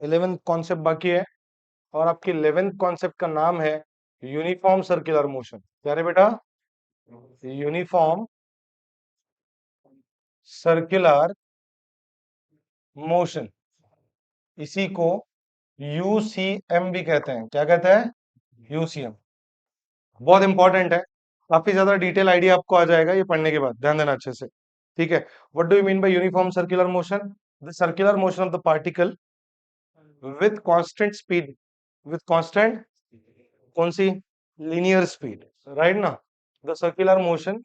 11th concept बाकी है, और आपकी 11th कॉन्सेप्ट का नाम है यूनिफॉर्म सर्कुलर मोशन। क्या रे बेटा? यूनिफॉर्म सर्कुलर मोशन, इसी को यूसीएम भी कहते हैं। क्या कहते हैं? यूसीएम। बहुत इंपॉर्टेंट है, काफी ज्यादा डिटेल आइडिया आपको आ जाएगा ये पढ़ने के बाद, ध्यान देना अच्छे से। ठीक है, what do you mean by uniform circular motion? The circular motion of the particle with constant speed, with constant कौन सी? लीनियर स्पीड, राइट ना? The circular motion,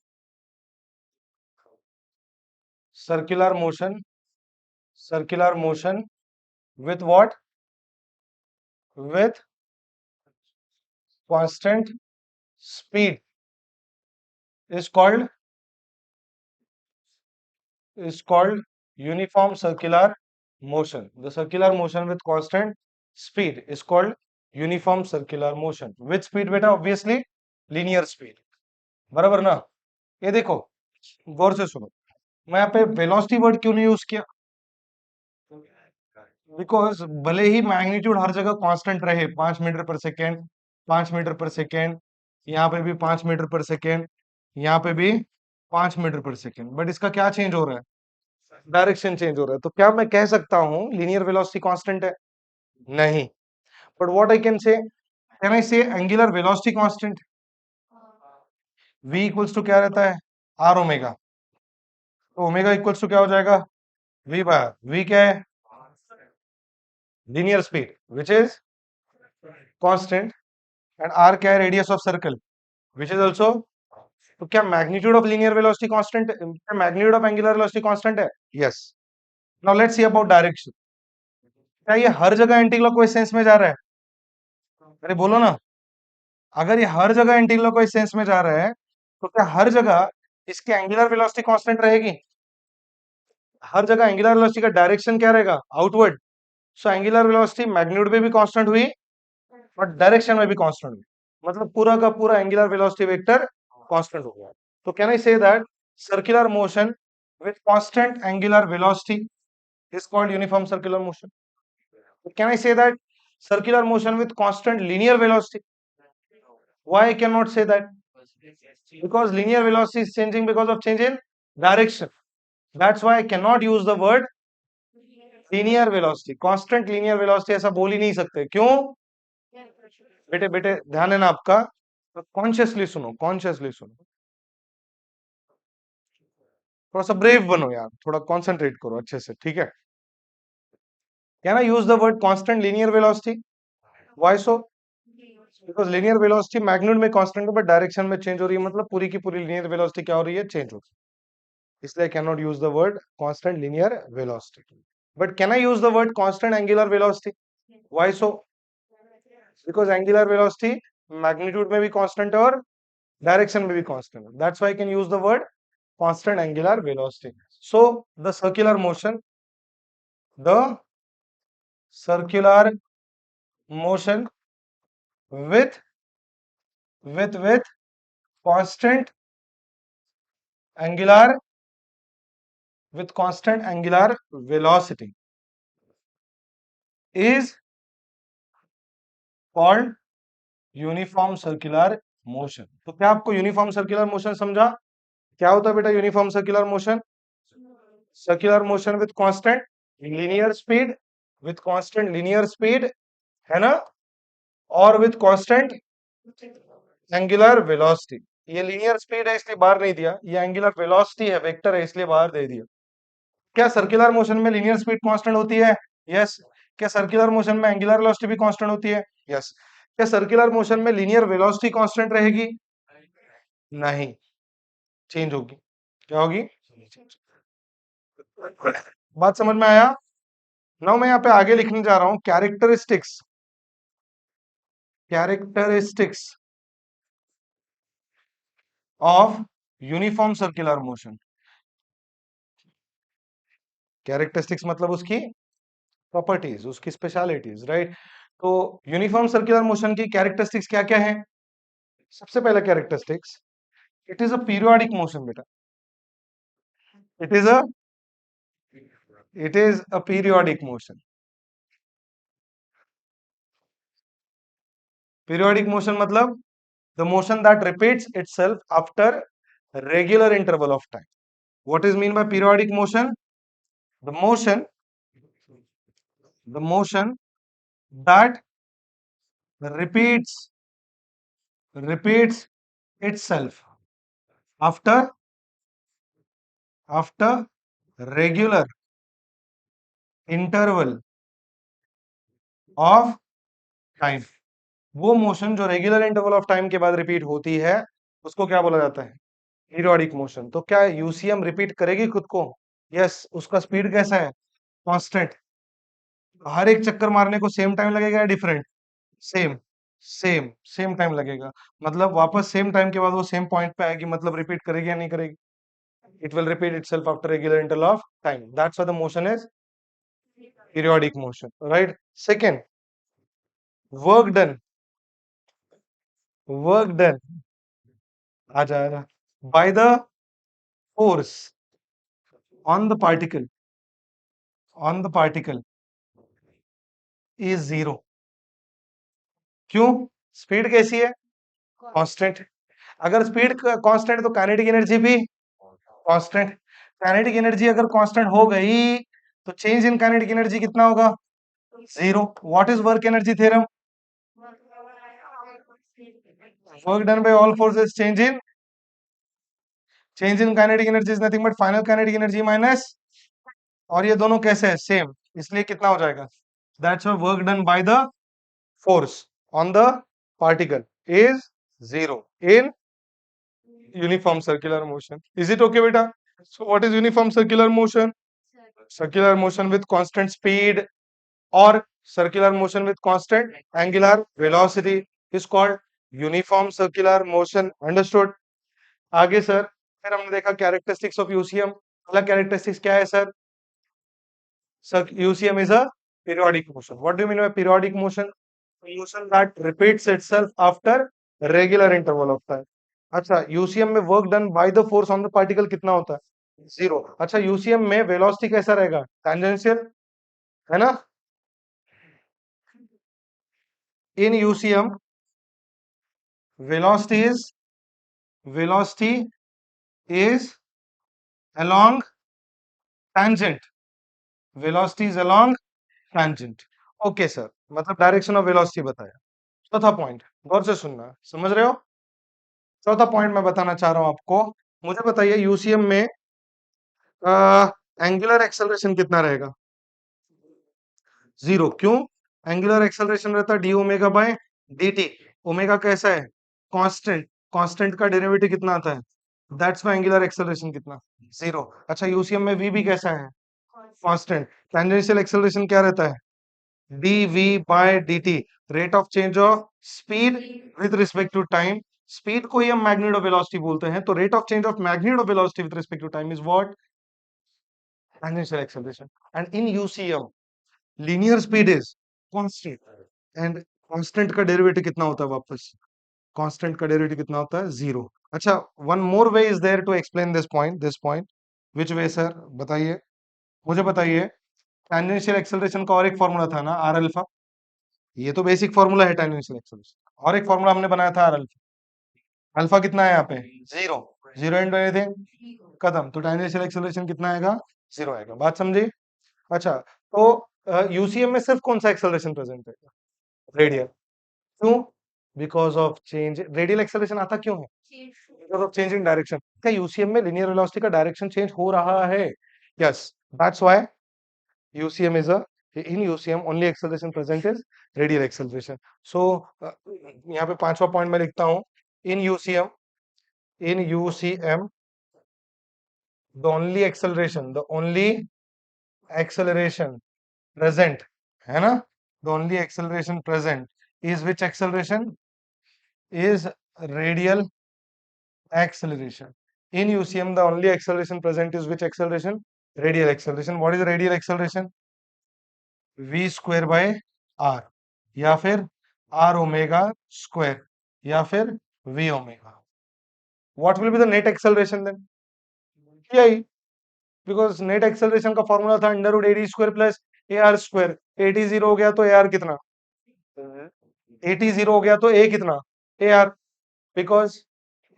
circular motion with what? With constant speed is called uniform circular motion. The circular motion with constant speed is called uniform circular motion. Which speed बेटा? Obviously linear speed. बराबर ना? ये देखो, गौर से सुनो, मैं यहाँ पे वेलोसिटी वर्ड क्यों नहीं यूज किया? बिकॉज भले ही मैग्नीट्यूड हर जगह कांस्टेंट रहे, 5 metre per second, 5 metre per second, यहाँ पे भी 5 मीटर पर सेकेंड, यहाँ पे भी 5 मीटर पर सेकेंड, बट इसका क्या चेंज हो रहा है? डायरेक्शन चेंज हो रहा है। तो क्या मैं कह सकता हूँ लीनियर वेलोसिटी कांस्टेंट है? नहीं। But what I can I say angular velocity constant? v equals to क्या रहता है? R omega. तो ओमेगा इक्वल्स टू क्या हो जाएगा? v बाय v क्या है? Linear speed which is constant, and r क्या है? Radius of circle which is also. तो क्या magnitude of linear velocity constant, क्या magnitude of angular velocity constant है? Yes. Now let's see about direction. क्या ये हर जगह एंटीक्लॉकवाइज सेंस में जा रहा है? अरे बोलो ना। अगर ये हर जगह एंटीक्लॉकवाइज सेंस में जा रहा है, तो क्या हर जगह इसकी एंगुलर वेलोसिटी कांस्टेंट रहेगी? हर जगह एंगुलर वेलोसिटी का डायरेक्शन क्या रहेगा? Outward. So angular velocity magnitude में भी कांस्टेंट हुई और डायरेक्शन में भी कांस्टेंट हुई, मतलब पूरा का पूरा एंगुलर वेलोसिटी वेक्टर कांस्टेंट हो गया। तो can I say that circular motion with constant angular velocity is called uniform circular motion? Can I say that circular motion with constant linear velocity? Why I cannot say that? Because linear velocity is changing because of change in direction. That's why I cannot use the word linear velocity. Constant linear velocity ऐसा बोल ही नहीं सकते। क्यों? बेटे बेटे ध्यान है ना आपका, तो कॉन्शियसली सुनो, कॉन्शियसली सुनो, थोड़ा सा ब्रेव बनो यार, थोड़ा कॉन्सेंट्रेट करो अच्छे से, ठीक है? Can I use the word constant linear velocity? Why so? Because linear velocity magnitude में कांस्टेंट है, बट डायरेक्शन में चेंज हो रही है, मतलब पूरी की पूरी लीनियर वेलोसिटी क्या हो रही है? चेंज हो रही है। इसलिए can not use the word constant linear velocity. But can I use the word constant angular velocity? Why so? Because angular velocity magnitude में भी कांस्टेंट है और डायरेक्शन में भी कांस्टेंट है। That's why I can use the word constant angular velocity. So the circular motion, the circular motion with with constant angular, with constant angular velocity is called uniform circular motion. तो क्या आपको uniform circular motion समझा? क्या होता है बेटा uniform circular motion? Circular motion with constant linear speed, with constant linear speed, है ना? और विथ कांस्टेंट एंगुलर वेलोसिटी। ये लीनियर स्पीड है इसलिए बाहर नहीं दिया, ये एंगुलर वेलोसिटी है, वेक्टर है, इसलिए बाहर दे दिया। क्या सर्कुलर मोशन में लीनियर स्पीड कांस्टेंट होती है? यस। क्या सर्कुलर मोशन में एंगुलर वेलोसिटी भी कांस्टेंट होती है? यस। क्या सर्कुलर मोशन में लीनियर वेलोसिटी कांस्टेंट रहेगी? नहीं, चेंज होगी। क्या होगी? बात समझ में आया? नाउ मैं यहाँ पे आगे लिखने जा रहा हूं characteristics, characteristics of uniform circular motion. Characteristics मतलब उसकी प्रॉपर्टीज, उसकी स्पेशलिटीज, राइट? तो यूनिफॉर्म सर्कुलर मोशन की कैरेक्टरिस्टिक्स क्या क्या है? सबसे पहला characteristics, it is a periodic motion बेटा। It is a, it is a periodic motion. Periodic motion मतलब the motion that repeats itself after regular interval of time. What is mean by periodic motion? The motion, the motion that repeats repeats itself after after regular interval of time. वो motion जो regular interval of time के बाद repeat होती है उसको क्या बोला जाता है? Periodic motion. तो क्या यूसीएम रिपीट करेगी खुद को? यस. उसका स्पीड कैसा है? कांस्टेंट. हर एक चक्कर मारने को सेम टाइम लगेगा या डिफरेंट? सेम. सेम टाइम लगेगा. मतलब वापस सेम टाइम के बाद वो सेम पॉइंट पे आएगी. मतलब रिपीट करेगी या नहीं करेगी? It will repeat itself after regular interval of time. That's why the motion is periodic motion. Right. Second, work done. Work done आ जाएगा by the force on the particle is zero. क्यों? Speed कैसी है? Constant. अगर speed constant तो kinetic energy भी constant. Kinetic energy अगर constant हो गई तो चेंज इन काइनेटिक एनर्जी कितना होगा? Zero. What is work energy theorem? Work done by all forces change in kinetic energy is nothing but final kinetic energy minus. और ये दोनों कैसे है? सेम. इसलिए कितना हो जाएगा? That's why work done by the force on the particle is zero in uniform circular motion. Is it okay, beta? So what is uniform circular motion? Circular motion with constant speed or circular motion with constant angular velocity is called uniform circular motion. Understood? आगे sir फिर हमने देखा characteristics of UCM. पहला characteristics क्या है sir? UCM is a periodic motion. What do you mean by periodic motion? Motion that repeats itself after regular interval of time. अच्छा, UCM में work done by the force on the particle कितना होता है? Zero. अच्छा, UCM में velocity कैसा रहेगा? Tangential है ना? In UCM velocity is along tangent. Velocity is along tangent. Okay sir. मतलब डायरेक्शन ऑफ वेलोसिटी बताया. चौथा पॉइंट गौर से सुनना. समझ रहे हो? चौथा पॉइंट मैं बताना चाह रहा हूं आपको. मुझे बताइए यूसीएम में एंगुलर एक्सेलरेशन कितना रहेगा? जीरो. क्यों? एंगुलर एक्सेलरेशन रहता है D omega bye dt. Omega कैसा है? कांस्टेंट. कांस्टेंट का डेरिवेटिव कितना आता है? दैट्स व्हाई एंगुलर एक्सेलरेशन कितना? जीरो. अच्छा, यूसीएम में v भी कैसा है? कांस्टेंट. टेंजेंशियल एक्सेलरेशन क्या रहता है? dv by dt. Rate of change of speed with respect to time. Speed को ही हम मैग्नीट्यूड ऑफ वेलोसिटी बोलते हैं. तो rate of change of magnitude of velocity with respect to time is what? Tangential acceleration. And in UCM linear speed is constant. And constant का derivative कितना होता है? वापस कांस्टेंट का डेरिवेटिव कितना होता है? जीरो. अच्छा, one more way is there to explain this point. Which way sir? बताइए. मुझे बताइए. टेंजेंशियल एक्सेलरेशन का और एक फॉर्मूला था ना, आर अल्फा. ये तो बेसिक फॉर्मूला है टेंजेंशियल एक्सेलरेशन. और एक फॉर्मूला हमने बनाया था आर अल्फा. अल्फा कितना है यहाँ पे? जीरो. जीरो इंटू एनीथिंग खत्म. तो टेंजेंशियल एक्सेलरेशन कितना आएगा? जीरो आएगा. बात समझे? अच्छा, तो यूसीएम में सिर्फ कौन सा एक्सेलरेशन प्रेजेंट है? रेडियल. क्यों? Because of change. Radial acceleration आता क्यों है? Because of change in direction. क्या यूसीएम में लिनियर वेलोसिटी का डायरेक्शन चेंज हो रहा है? Yes. That's why UCM is a in UCM only acceleration present is radial acceleration. So यहाँ पे पांचवा पॉइंट मैं लिखता हूँ. In UCM the only acceleration present है ना? The only acceleration present is which acceleration? Is radial acceleration. In UCM, the only acceleration present is which acceleration? Radial acceleration. What is radial acceleration? V square by R या फिर R omega square या फिर V omega. What will be the net acceleration then? यही. Because net acceleration का formula था under root AD square plus AR square. AD zero हो गया तो AR कितना? एटी जीरो हो गया तो ए कितना, A R, because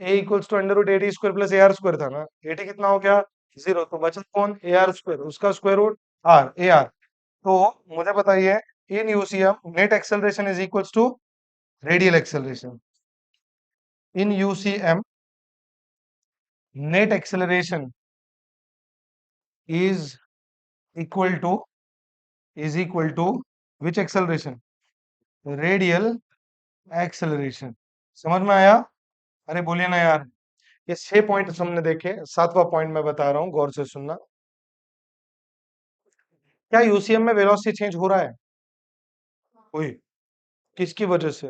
A equals to under root AT square plus A are square था ना, एटी कितना हो गया जीरो, तो बचा कौन, ए आर स्क्वायर, उसका square root r, a r. तो मुझे बताइए in UCM net acceleration is equals to radial acceleration, in UCM net acceleration is equal to which acceleration, radial acceleration. समझ में आया? अरे बोलिए ना यार, ये 6 पॉइंट हमने देखे, 7वां पॉइंट मैं बता रहा हूँ, गौर से सुनना। क्या यूसीएम में वेलोसिटी चेंज हो रहा है? कोई, किसकी वजह से?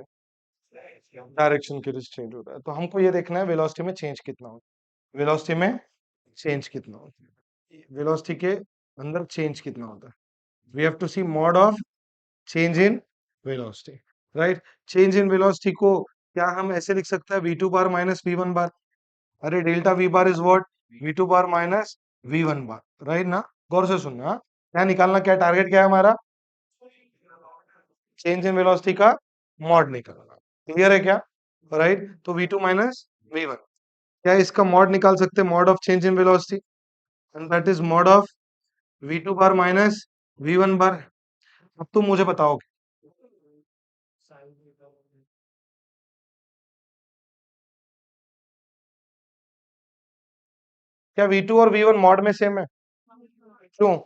डायरेक्शन की वजह से चेंज हो रहा है, तो हमको ये देखना है वेलोसिटी में चेंज कितना होता है, वेलोसिटी में चेंज कितना होता है, वेलोसिटी के अंदर चेंज कितना होता है। We have to see mod of change in velocity, right. Change in velocity को क्या हम ऐसे लिख सकते हैं, v two bar minus v one bar. अरे delta v bar is what, v two bar minus v one bar, right ना। गौर से सुनना, हाँ? क्या निकालना, क्या टारगेट क्या है हमारा, चेंज इन वेलोसिटी का मॉड निकालना। क्लियर है क्या? राइट, तो v two minus v one, क्या इसका मॉड निकाल सकते हैं, mod of change in velocity, and that is mod of v two bar minus v one bar. अब तुम मुझे बताओगे, क्या वी टू और वी वन मॉड में सेम है? क्यों?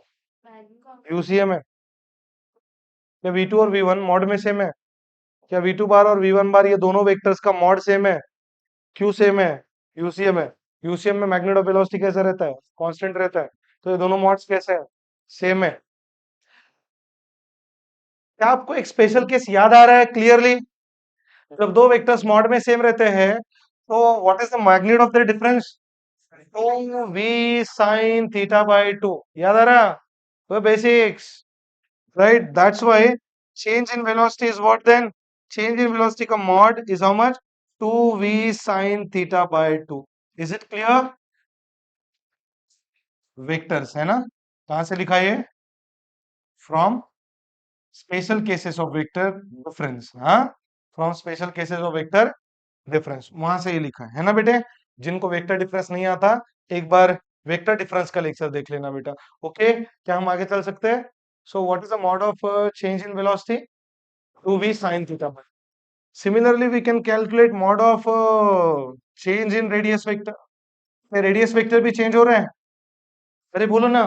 यूसीएम है। क्या वी टू और वी वन मॉड में सेम है? क्या वी टू बार और वी वन बार ये दोनों वेक्टर्स का मॉड सेम है? क्यों सेम है? यूसीएम है। यूसीएम में मैग्नेट ऑफ वेलोसिटी कैसा रहता है, कांस्टेंट रहता है, तो ये दोनों मॉड्स कैसे हैं, सेम है। क्या आपको एक स्पेशल केस याद आ रहा है क्लियरली, जब दो वेक्टर्स मॉड में सेम रहते हैं तो what is the magnitude of the difference, two we sine theta by two, याद आ रहा, वो basics, right, that's why change in velocity is what then, change in velocity का mod is how much, 2v sin theta by 2, is it clear? Vectors है ना, कहां से लिखा ये, from special cases of vector difference, हाँ, from special cases of vector difference, वहां से ये लिखा है ना बेटे। जिनको वेक्टर डिफरेंस नहीं आता, एक बार वेक्टर डिफरेंस का लेक्चर देख लेना बेटा। ओके, क्या हम आगे चल सकते हैं? So what is the mod of change in velocity, 2v sin theta by, similarly we can calculate mod of change in radius vector, radius vector भी चेंज हो रहा है, अरे बोलो ना।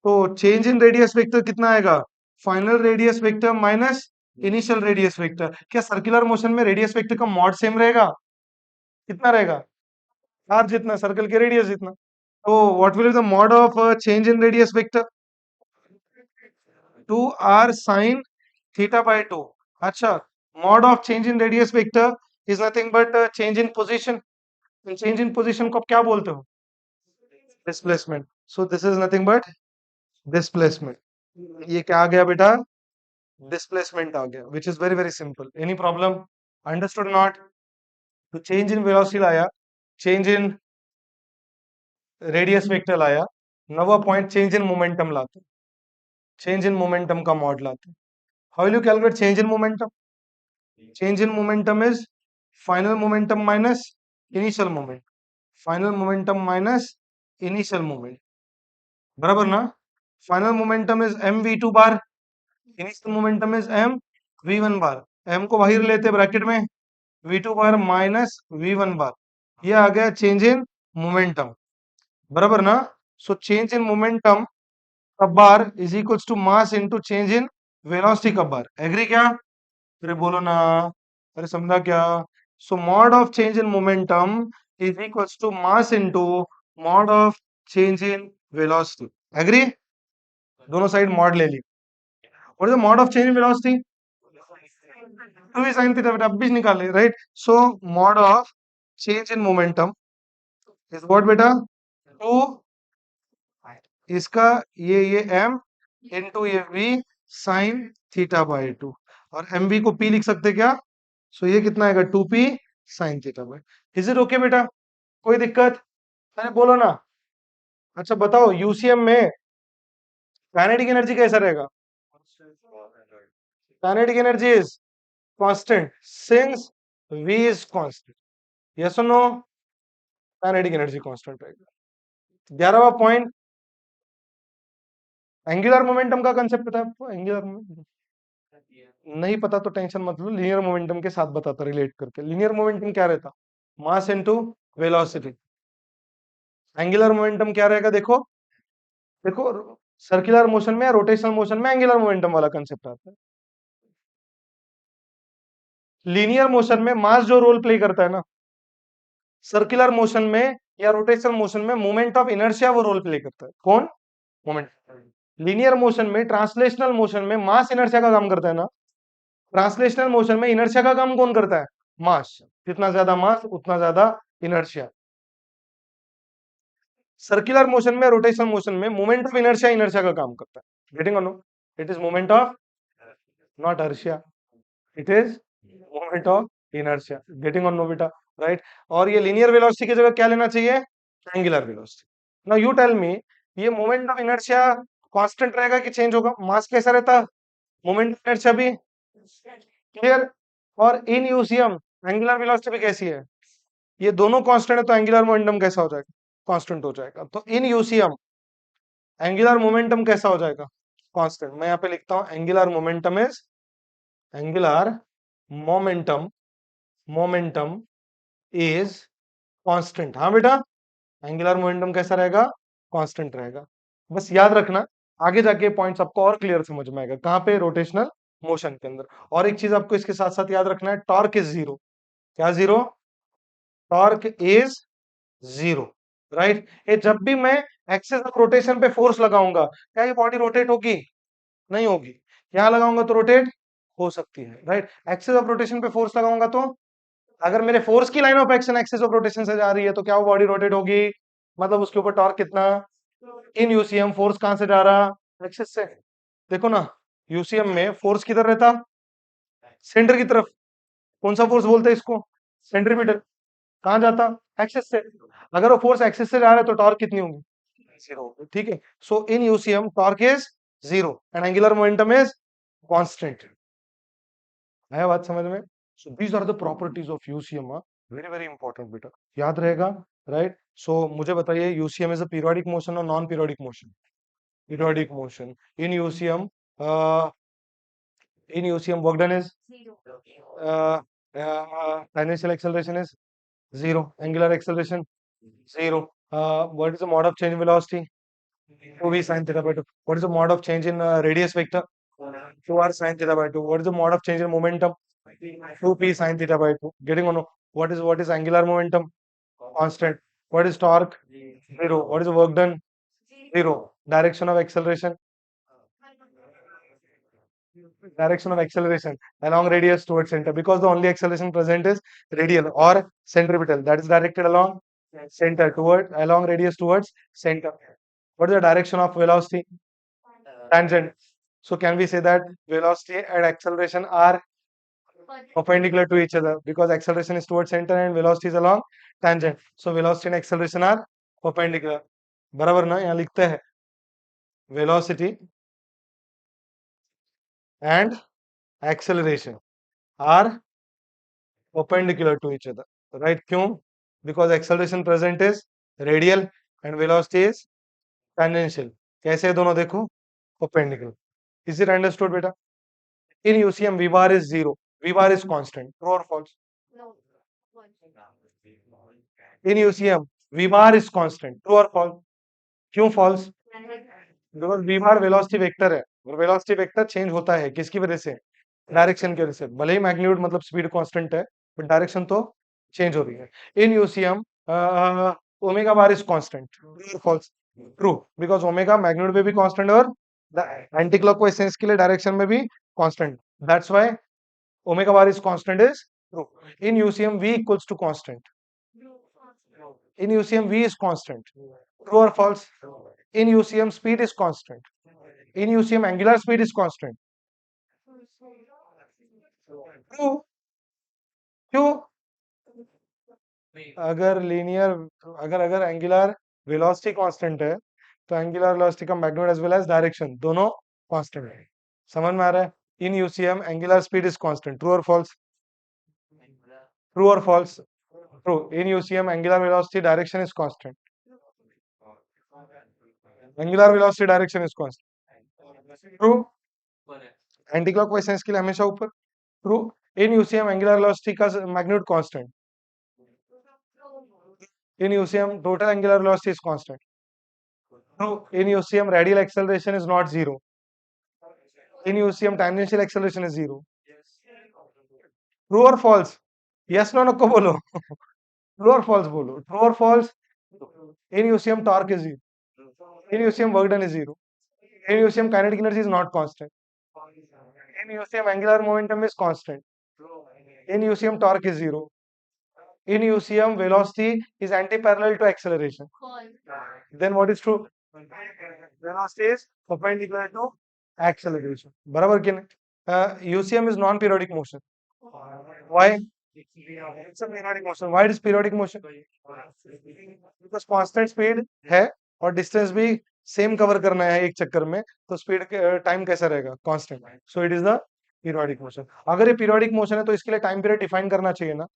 तो चेंज इन रेडियस वेक्टर कितना आएगा, final radius vector minus initial radius vector. क्या सर्कुलर मोशन में रेडियस वेक्टर का मॉड सेम रहेगा, कितना रहेगा, आर जितना, सर्कल के रेडियस जितना। तो what will be the mod of change in radius vector, 2r sin theta by 2। अच्छा, mod of change in radius vector is nothing but change in position, change in position को आप क्या बोलते हो, displacement. So this is nothing but displacement, ये क्या आ गया बेटा, डिस्प्लेसमेंट आ गया, which is very very simple. Any problem, understood not? तो चेंज इन वेलोसिटी लाया, चेंज इन रेडियस वेक्टर लाया, नवा पॉइंट चेंज इन मोमेंटम लाते, चेंज इन मोमेंटम का मॉड लाते। How will you calculate change in momentum, change in momentum is final momentum minus initial moment, final momentum minus initial moment, बराबर ना। Final momentum is m v two bar, initial momentum is m v one bar, m को बाहर लेते bracket में, v two bar minus v one bar, ये आ गया change in momentum, बराबर ना। सो चेंज इन मोमेंटम का bar is equals to mass into change in velocity का बार, एग्री क्या? अरे बोलो ना, अरे समझा क्या? So mod of change in momentum is equals to mass into mod of change in velocity, agree? दोनों साइड मॉड ले ली, और the mod of change in velocity, two we sine theta, बेटा अब भी निकाले, राइट। So mod of change in momentum is what बेटा, टू इसका ये एम इनटू ये v sine theta by two, और एम वी को पी लिख सकते क्या, सो ये कितना आएगा, two pi sine theta by. Is it okay बेटा, कोई दिक्कत? अरे बोलो ना। अच्छा बताओ, यूसीएम में काइनेटिक एनर्जी कैसा रहेगा, kinetic energy constant since v is constant, yes और नो? काइनेटिक एनर्जी कांस्टेंट रहेगा। 11वां पॉइंट, एंगुलर मोमेंटम का कंसेप्ट पता है आपको? एंगुलर नहीं पता तो टेंशन मत लो, लीनियर मोमेंटम के साथ बताता रिलेट करके। लीनियर मोमेंटम क्या रहता? Mass into velocity. Angular momentum क्या रहेगा? देखो देखो, सर्कुलर मोशन में या रोटेशनल मोशन में एंगुलर मोमेंटम वाला कंसेप्ट आता है। लीनियर मोशन में मास जो रोल प्ले करता है ना, सर्कुलर मोशन में या रोटेशनल मोशन में मोमेंट ऑफ इनर्शिया वो रोल प्ले करता है। कौन? मोमेंट। लीनियर मोशन में, ट्रांसलेशनल मोशन में मास इनर्शिया का काम करता है ना, ट्रांसलेशनल मोशन में इनर्शिया का काम कौन करता है? मास। जितना ज्यादा मास उतना ज्यादा इनर्शिया। सर्कुलर मोशन में, रोटेशनल मोशन में मोमेंट ऑफ इनर्शिया इनर्शिया का काम करता है। Getting or no? It is moment of, not अर्शिया, it is moment of inertia. Getting or no बेटा? राइट। और ये लीनियर वेलोसिटी की जगह क्या लेना चाहिए? Angular velocity. Now you tell me, ये मोमेंट ऑफ इनर्शिया कांस्टेंट रहेगा कि चेंज होगा? मास कैसा रहता, मोमेंट ऑफ इनर्शिया भी। क्लियर? और इन यूसीएम एंगुलर वेलोसिटी भी कैसी है? ये दोनों कांस्टेंट है, तो एंगुलर मोमेंटम कैसा हो जाएगा? कांस्टेंट हो जाएगा। तो इन यूसीएम एंगुलर मोमेंटम कैसा हो जाएगा? कांस्टेंट। मैं यहाँ पे लिखता हूं angular momentum is, angular momentum, momentum is constant. हाँ बेटा, एंगुलर मोमेंटम कैसा रहेगा? कांस्टेंट रहेगा। बस याद रखना, आगे जाके पॉइंट्स आपको और क्लियर समझ में आएगा। कहां पे? रोटेशनल मोशन के अंदर। और एक चीज आपको इसके साथ साथ याद रखना है, टॉर्क इज जीरो। क्या zero? Torque is zero. Right. ये जब भी मैं एक्सिस ऑफ रोटेशन पे फोर्स लगाऊंगा, क्या ये बॉडी रोटेट होगी? नहीं होगी। यहां लगाऊंगा तो रोटेट हो सकती है। राइट। एक्सिस ऑफ रोटेशन पे फोर्स लगाऊंगा तो, अगर मेरे फोर्स की line of action axis of rotation से जा रही है, तो क्या वो बॉडी रोटेट होगी? मतलब उसके ऊपर टॉर्क कितना? इन यूसीएम फोर्स कहां से जा रहा? एक्सिस से। देखो ना, यूसीएम में फोर्स किधर रहता? सेंटर की तरफ। कौन सा फोर्स बोलते हैं इसको? सेंट्रीपिटल। कहां जाता? एक्सिस से। अगर वो फोर्स एक्सिस से जा रहा है तो टॉर्क कितनी होगी? जीरो होगी। ठीक है। So in UCM torque is zero and angular momentum is constant. आया बात समझ में? So these are the properties of UCM. Very very important बेटा, याद रहेगा। राइट। सो मुझे बताइए, UCM is a periodic motion और non periodic motion? Periodic motion. In UCM, in UCM work done is tangential acceleration is zero, angular acceleration zero. What is the mode of change in velocity? 2v sin theta by 2. What is the mode of change in radius vector? 2r sin theta by 2. What is the mode of change in momentum? 2p sin theta by 2. Getting on? What is angular momentum? Constant. What is torque? Zero. What is the work done? Zero. Direction of acceleration? Direction of acceleration along radius towards center, because the only acceleration present is radial or centripetal, that is directed along center, toward along radius towards center. What is the direction of velocity? Tangent. So can we say that velocity and acceleration are perpendicular to each other, because acceleration is towards center and velocity is along tangent? So velocity and acceleration are perpendicular. बराबर ना? यहाँ लिखते हैं velocity and acceleration are perpendicular to each other, right? क्यों? Because acceleration present is radial and velocity is tangential. कैसे है दोनों? देखो, perpendicular. Is it understood बेटा? In UCM V bar is zero, V bar is constant. True or false? In UCM V bar is constant. True or false? क्यों false? Because V bar velocity vector है, और velocity vector change होता है किसकी वजह से? Direction की वजह से। भले ही मैग्नीट्यूड मतलब स्पीड कांस्टेंट है, बट डायरेक्शन तो चेंज हो रही है। In UCM omega bar is constant. True और false? True, because omega magnitude में भी कांस्टेंट और एंटी क्लॉकवाइज सेंस के लिए डायरेक्शन में भी constant. That's why omega bar is constant is true. In UCM v equals to constant. In UCM v is constant. True और false? In UCM speed is constant. In UCM angular speed is constant. True. क्यों? अगर linear, अगर अगर angular velocity constant है, तो angular velocity का magnitude as well as direction दोनों constant है। समझ में आ रहा है? in UCM angular speed is constant. True or false? True or false? True. In UCM angular velocity direction is constant. Angular velocity direction is constant. True. Anti-clockwise sense के लिए हमेशा ऊपर. True. In UCM angular velocity का magnitude constant. In UCM total angular velocity is constant. True. In UCM radial acceleration is not zero. In UCM tangential acceleration is zero. True or false? Yes no नको बोलो. True or false बोलो. True or false? In UCM torque is zero. In UCM work done is zero. In UCM kinetic energy is not constant. In UCM angular momentum is constant. In UCM torque is zero. In UCM velocity is anti-parallel to acceleration. Then what is true? Velocity is perpendicular to acceleration. बराबर कि नहीं? UCM is non-periodic motion. Why? It's a periodic motion. Why it is periodic motion? Because constant speed है और distance भी same cover करना है एक चक्कर में, तो स्पीड टाइम कैसा रहेगा? Constant. So it is the periodic motion. अगर ये पीरियोडिक मोशन है तो इसके लिए टाइम पीरियड डिफाइन करना चाहिए ना.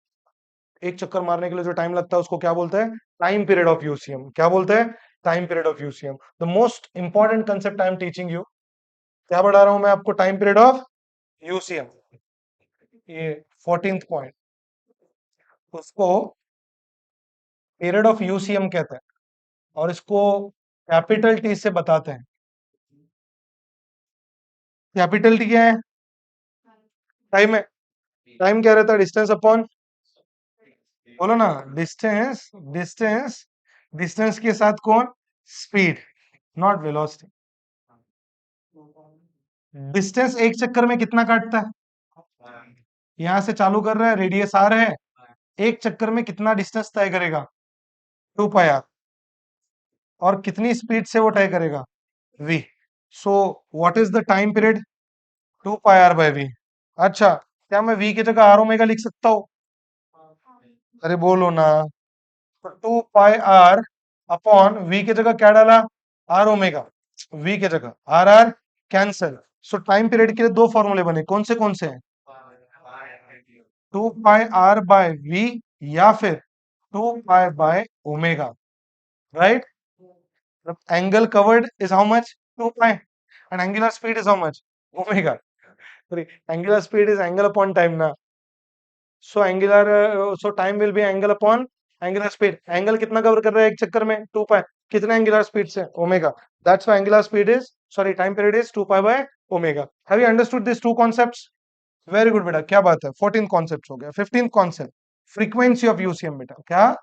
एक चक्कर मारने के लिए जो टाइम लगता है उसको क्या बोलते हैं? Time period of UCM. क्या बोलते हैं? Time period of UCM. The most important concept I am teaching you. क्या पढ़ा रहा हूं मैं आपको? Time period of UCM. ये 14th पॉइंट, उसको पीरियड ऑफ यूसीएम कहते हैं और इसको कैपिटल टी से बताते हैं. कैपिटल टी क्या है? टाइम है. टाइम क्या रहता है? डिस्टेंस अपॉन, बोलो ना, डिस्टेंस. डिस्टेंस, डिस्टेंस के साथ कौन? Speed, not velocity. डिस्टेंस एक चक्कर में कितना काटता है? यहां से चालू कर रहे हैं, रेडियस आर है, एक चक्कर में कितना डिस्टेंस तय करेगा? 2πr. और कितनी स्पीड से वो तय करेगा? v. So what is the time period? 2πr/v. अच्छा, क्या मैं v की जगह आर ओमेगा लिख सकता हूं? अरे बोलो ना. तो 2πr अपॉन v की जगह क्या डाला? Are omega. v की जगह R R cancel. So time period के लिए दो फॉर्मूले बने. कौन से हैं? 2πr/v या फिर 2π/ओमेगा. Right. Angle covered is how much? 2π. and angular speed is how much? Omega. Sorry, angular speed is angle upon time na. So time will be angle upon angular speed. Angle कितना cover कर रहा है एक चक्कर में? 2π. कितना angular speed से? Omega. That's why angular speed is, time period is 2π/omega. Have you understood these two concepts? Very good बेटा. क्या बात है? 14th concept हो गया. 15th concept, frequency of UCM बेटा. क्या?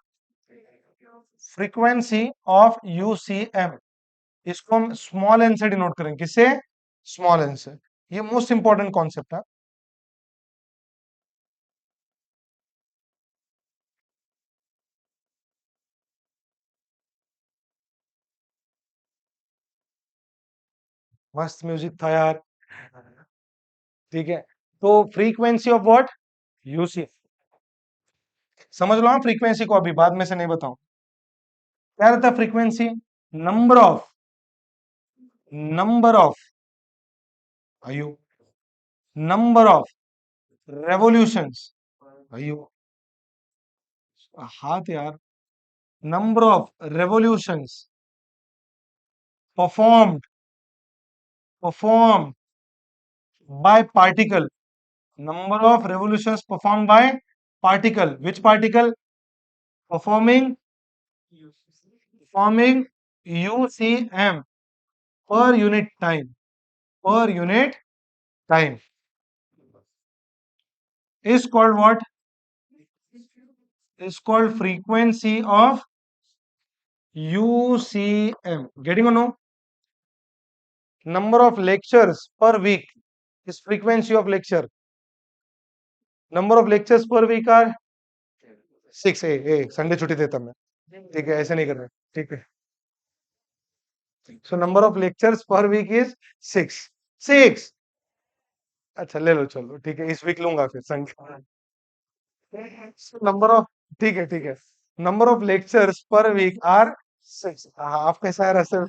frequency of UCM. इसको हम स्मॉल एन से डिनोट करेंगे. किससे? स्मॉल एन से. ये मोस्ट इंपॉर्टेंट कॉन्सेप्ट है. मस्त म्यूजिक था यार. ठीक है. तो फ्रीक्वेंसी ऑफ व्हाट? यूसीएम. समझ लो. हाँ, फ्रीक्वेंसी को अभी बाद में से नहीं बताऊं. क्या रहता है फ्रीक्वेंसी? नंबर ऑफ आयु, नंबर ऑफ रेवोल्यूशंस. आयु हाथ यार. Number of revolutions performed by particle. Number of revolutions performed by particle. Which particle? Performing UCM per unit time. Per unit time is called what? Is called frequency of UCM. Getting or no? Number of lectures per week is frequency of lecture. Number of lectures per week are 6. Sunday छुट्टी देता मैं. ठीक है, ऐसे नहीं कर रहे. ठीक है. So number of lectures per week is 6. 6. अच्छा ले लो, चलो ठीक है, इस वीक लूंगा फिर संडे. नंबर ऑफ, ठीक है, number of lectures per week are 6. आप कैसा है रसर?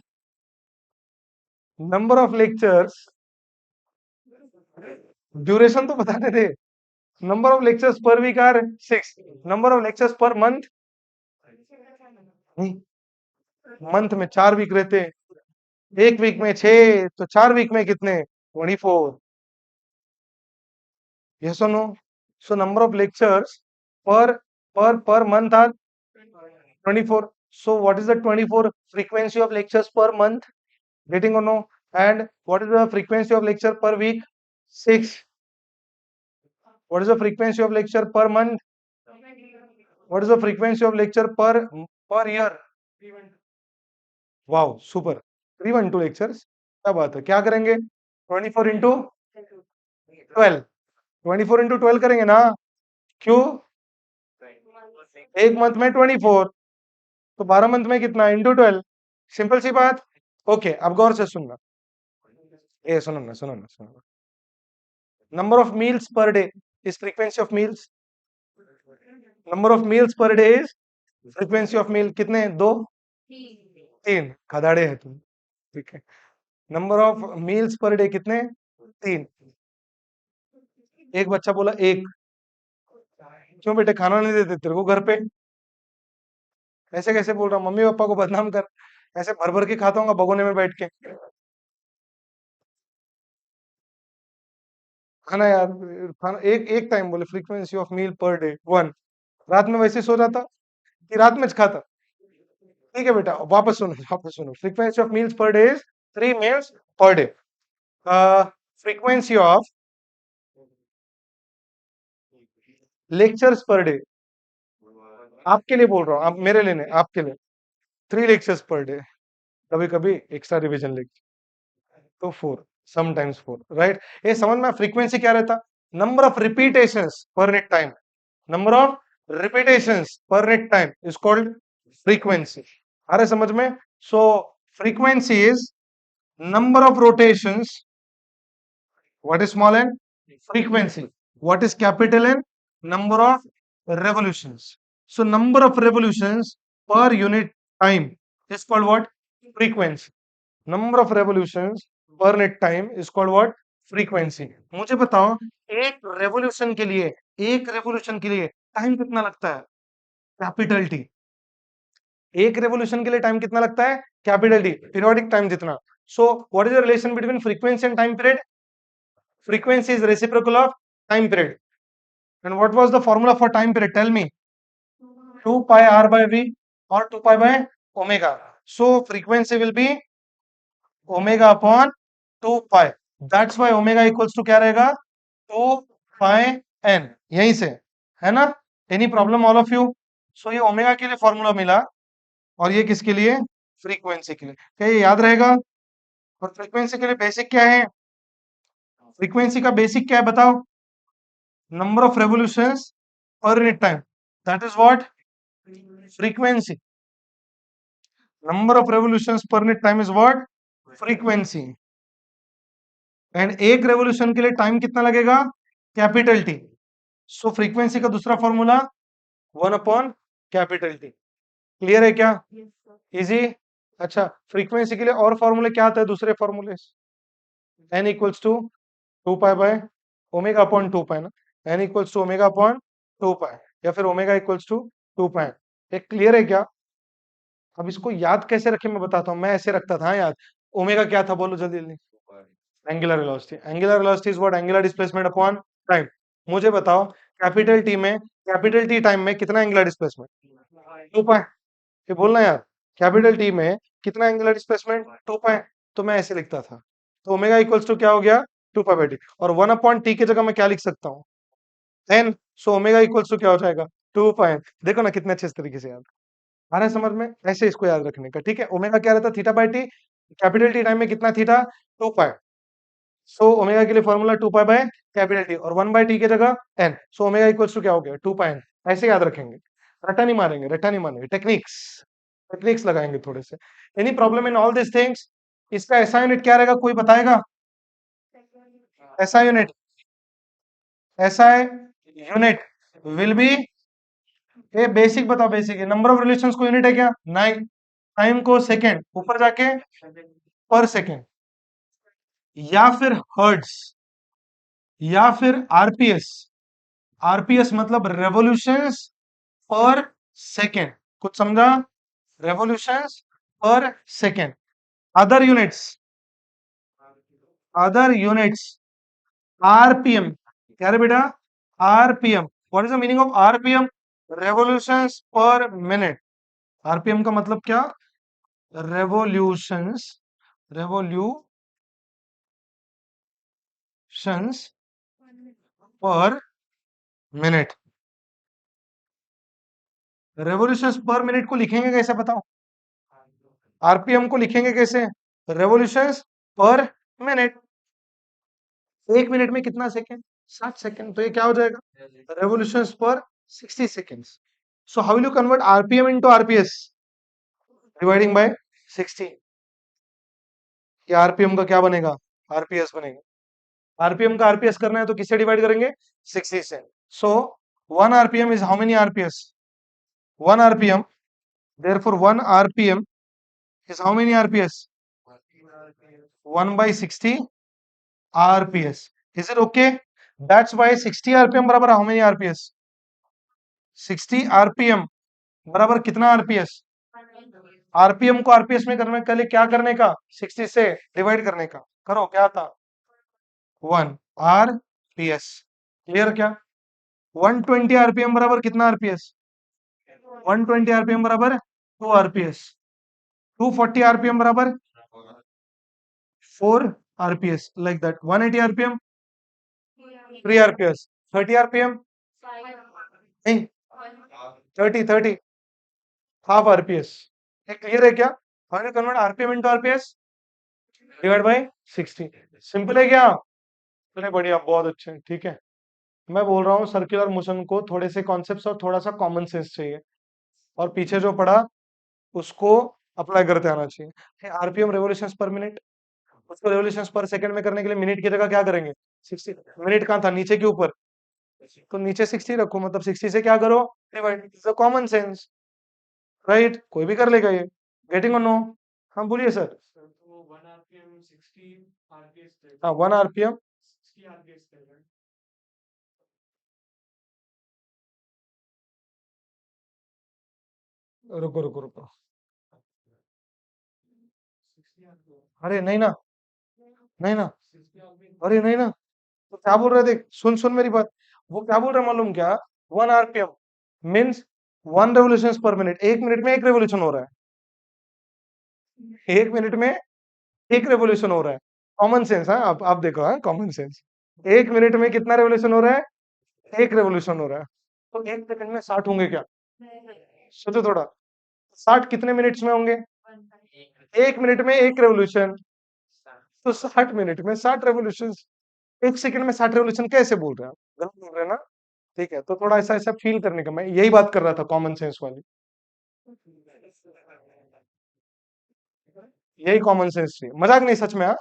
नंबर ऑफ लेक्चर्स ड्यूरेशन तो बताने दे। Number of lectures per week are 6, number of lectures per month, month में 4 वीक रहते हैं, एक वीक में 6, तो 4 वीक में कितने, 24। यस और no? So number of lectures per per month are 24. So what is the 24 frequency of lectures per month? Getting or no? And what is the frequency of lecture per week? 6. What is the frequency of lecture per month? What is the frequency of lecture per year? Wow, super. 312 lectures. क्या बात है, क्या करेंगे? 24 into 12. 24 into 12 करेंगे ना? क्यों? एक month में 24, तो 12 मंथ में कितना, इंटू 12। सिंपल सी बात। ओके, अब गौर से सुनना। ए सुनो ना, सुनो ना, सुनो ना। Number of meals per day is frequency of meals. Number of meals per day is frequency of meal. कितने? 2, 3। खदाड़े है तुम। ठीक है। Number of meals per day कितने? 3। एक बच्चा बोला 1। क्यों बेटे, खाना नहीं देते तेरे को घर पे? ऐसे कैसे बोल रहा हूँ? मम्मी पापा को बदनाम कर। ऐसे भर भर के खाता हूँ भगोने में बैठ के। खाना यार, खाना एक एक टाइम बोले। Frequency of meal per day 1। रात में वैसे सो जाता कि रात में खाता? ठीक है बेटा, वापस सुनो, वापस सुनो। Frequency of meals per day is 3 meals per day. Frequency of lectures per day, आपके लिए बोल रहा हूँ, आप मेरे लिए नहीं, आपके लिए। 3 लेक्चर्स पर डे, कभी कभी एक्स्ट्रा रिविजन लेक्चर, तो 4, समटाइम्स 4, राइट? ये समझ में? फ्रीक्वेंसी क्या रहता? Number of repetitions per net time. Number of repetitions per net time is called frequency. आ रहे समझ में? So frequency is number of rotations. What is small n? Frequency. What is capital N? Number of revolutions. So number of revolutions per unit time is called what? Frequency. Number of revolutions per unit time is called what? Frequency. मुझे बताओ, एक revolution के लिए, एक revolution के लिए time कितना लगता है? Capital T. एक रेवोल्यूशन के लिए टाइम कितना लगता है? कैपिटल टी, पीरियोडिक टाइम जितना। So what is the relation between frequency and time period? Frequency is reciprocal of time period. And what was the formula for time period? Tell me. 2 pi r by v or 2 pi by omega. So frequency will be omega upon 2 pi. That's why omega equals to क्या रहेगा? 2 pi n. यहीं से है ना? Any problem all of you? So ये omega के लिए formula मिला, और ये किसके लिए? फ्रीक्वेंसी के लिए। क्या ये याद रहेगा? और फ्रीक्वेंसी के लिए बेसिक क्या है? फ्रीक्वेंसी का बेसिक क्या है बताओ? Number of revolutions per unit time. That is what? Frequency. Number of revolutions per unit time is what? Frequency. And एक रेवोल्यूशन के लिए टाइम कितना लगेगा? Capital T. सो फ्रीक्वेंसी का दूसरा formula 1 upon capital T. Clear है क्या? इजी। अच्छा, फ्रीक्वेंसी के लिए और फॉर्मूले क्या आता है? दूसरे फॉर्मूले n equals to 2 pi by omega upon 2 pi ना, n equals to omega upon 2 pi, या फिर ओमेगा इक्वल्स टू 2 पाई। एक क्लियर है क्या? अब इसको याद कैसे रखें मैं बताता हूँ। मैं ऐसे रखता था याद। ओमेगा क्या था बोलो जल्दी जल्दी? Angular velocity. Angular velocity is what? Angular displacement upon time. मुझे बताओ, कैपिटल टी में, कैपिटल टी टाइम में कितना एंगुलर डिस्प्लेसमेंट? 2 पाई। ये बोलना यार, कैपिटल टी में कितना एंगुलर डिस्प्लेसमेंट? 2 पाई। तो मैं ऐसे लिखता था। तो ओमेगा इक्वल्स टू क्या हो गया? 2 पाई बाई टी। और 1 अपॉन टी की जगह मैं क्या लिख सकता हूँ? N. So omega equals to क्या हो जाएगा? 2 पाई। देखो ना कितने अच्छे तरीके से याद आ रहा है समझ में? ऐसे इसको याद रखने का, ठीक है? ओमेगा क्या रहता? Theta by T. Capital T time में कितना थीटा? 2 पाई। सो ओमेगा के लिए formula 2 pi by capital T, और 1 बाय टी की जगह N. So omega equals to क्या हो गया? 2 पाई एन। ऐसे याद रखेंगे, रट्टा नहीं मारेंगे, रट्टा नहीं मारेंगे। टेक्निक्स, टेक्निक्स लगाएंगे थोड़े से। Any problem in all this things? इसका ऐसा यूनिट क्या रहेगा, कोई बताएगा? ऐसा यूनिट, ऐसा यूनिट विल बी, ये बेसिक बताओ, बेसिक है। नंबर ऑफ रिलेशंस को यूनिट है क्या? नहीं। टाइम को सेकंड, ऊपर जाके पर सेकंड, या फिर हर्ट्ज। या फिर आरपीएस। आरपीएस मतलब रेवोल्यूशंस पर सेकेंड, कुछ समझा? रेवोल्यूशंस पर second. Other units, other units RPM. क्या रे बेटा? RPM. What is the meaning of RPM? Revolutions पर मिनट। आरपीएम का मतलब क्या? रेवोल्यूशंस, रेवोल्यूशंस पर मिनट। रेवोल्यूशंस पर मिनट को लिखेंगे कैसे बताओ? आरपीएम को लिखेंगे कैसे? रेवोल्यूशंस पर मिनट। एक मिनट में कितना सेकेंड? 60 सेकेंड। तो ये क्या हो जाएगा? रेवोल्यूशंस पर 60 seconds. So how will you convert RPM into RPS? Dividing by 60। ये आरपीएम का क्या बनेगा? आरपीएस बनेगा। आरपीएम का आरपीएस करना है तो किससे डिवाइड करेंगे? 60 से। सो 1 RPM is how many RPS? 1 RPM, therefore 1 rpm is how many rps? 1 by 60 rps. Is it okay? That's why 60 rpm बराबर how many rps? 60 rpm बराबर कितना rps? आरपीएम को आरपीएस में करने के लिए क्या करने का? 60 से डिवाइड करने का। करो, क्या था? 1 आरपीएस। क्लियर क्या? 120 आरपीएम बराबर कितना आरपीएस? 120 आरपीएम बराबर 2 आरपीएस। 240 आरपीएम बराबर 4 RPS, like that. 180 RPM 3 RPS. 30 RPM नहीं, 30 हाफ आरपीएस। क्लियर है क्या? Final convert RPM into RPS divide by 60। Simple है क्या? चलिए बढ़िया, बहुत अच्छे, ठीक है। मैं बोल रहा हूँ सर्कुलर मोशन को थोड़े से कॉन्सेप्ट्स और थोड़ा सा कॉमन सेंस चाहिए, और पीछे जो पढ़ा उसको अप्लाई करते आना चाहिए। आरपीएम रेवोल्यूशंस पर मिनट, उसको रेवोल्यूशंस पर सेकंड में करने के लिए मिनट की जगह क्या करेंगे? 60। मिनट कहाँ था? नीचे के ऊपर, तो नीचे 60 रखो, मतलब 60 से क्या करो? Divide. It's a common sense, right? कोई भी कर लेगा ये। Getting or no? हाँ बोलिए सर। हाँ 1 आरपीएम। रुको रुको रुको, अरे नहीं ना, नहीं ना, अरे नहीं ना। तो क्या बोल रहे? देख, सुन सुन मेरी बात। वो क्या बोल रहा है मालूम क्या? 1 आरपीएम मीन्स 1 रेवोल्यूशन पर मिनट। एक मिनट में एक रेवोल्यूशन हो रहा है। एक मिनट में एक रेवोल्यूशन हो रहा है। कॉमन सेंस, हाँ आप देखो, हाँ कॉमन सेंस। एक मिनट में कितना रेवोल्यूशन हो रहा है? एक रेवोल्यूशन हो रहा है। तो एक सेकंड में 60 होंगे क्या? सोचो थोड़ा, 60 कितने मिनट्स में होंगे? एक मिनट में एक रेवोल्यूशन, तो 60 मिनट में 60 रेवोल्यूशन। एक सेकंड में 60 रेवोल्यूशन कैसे बोल रहे हैं आप? गलत बोल रहे हैं ना? ठीक है, तो थोड़ा ऐसा ऐसा फील करने का, मैं यही बात कर रहा था, कॉमन सेंस वाली। यही कॉमन सेंस चाहिए, मजाक नहीं, सच में। हाँ,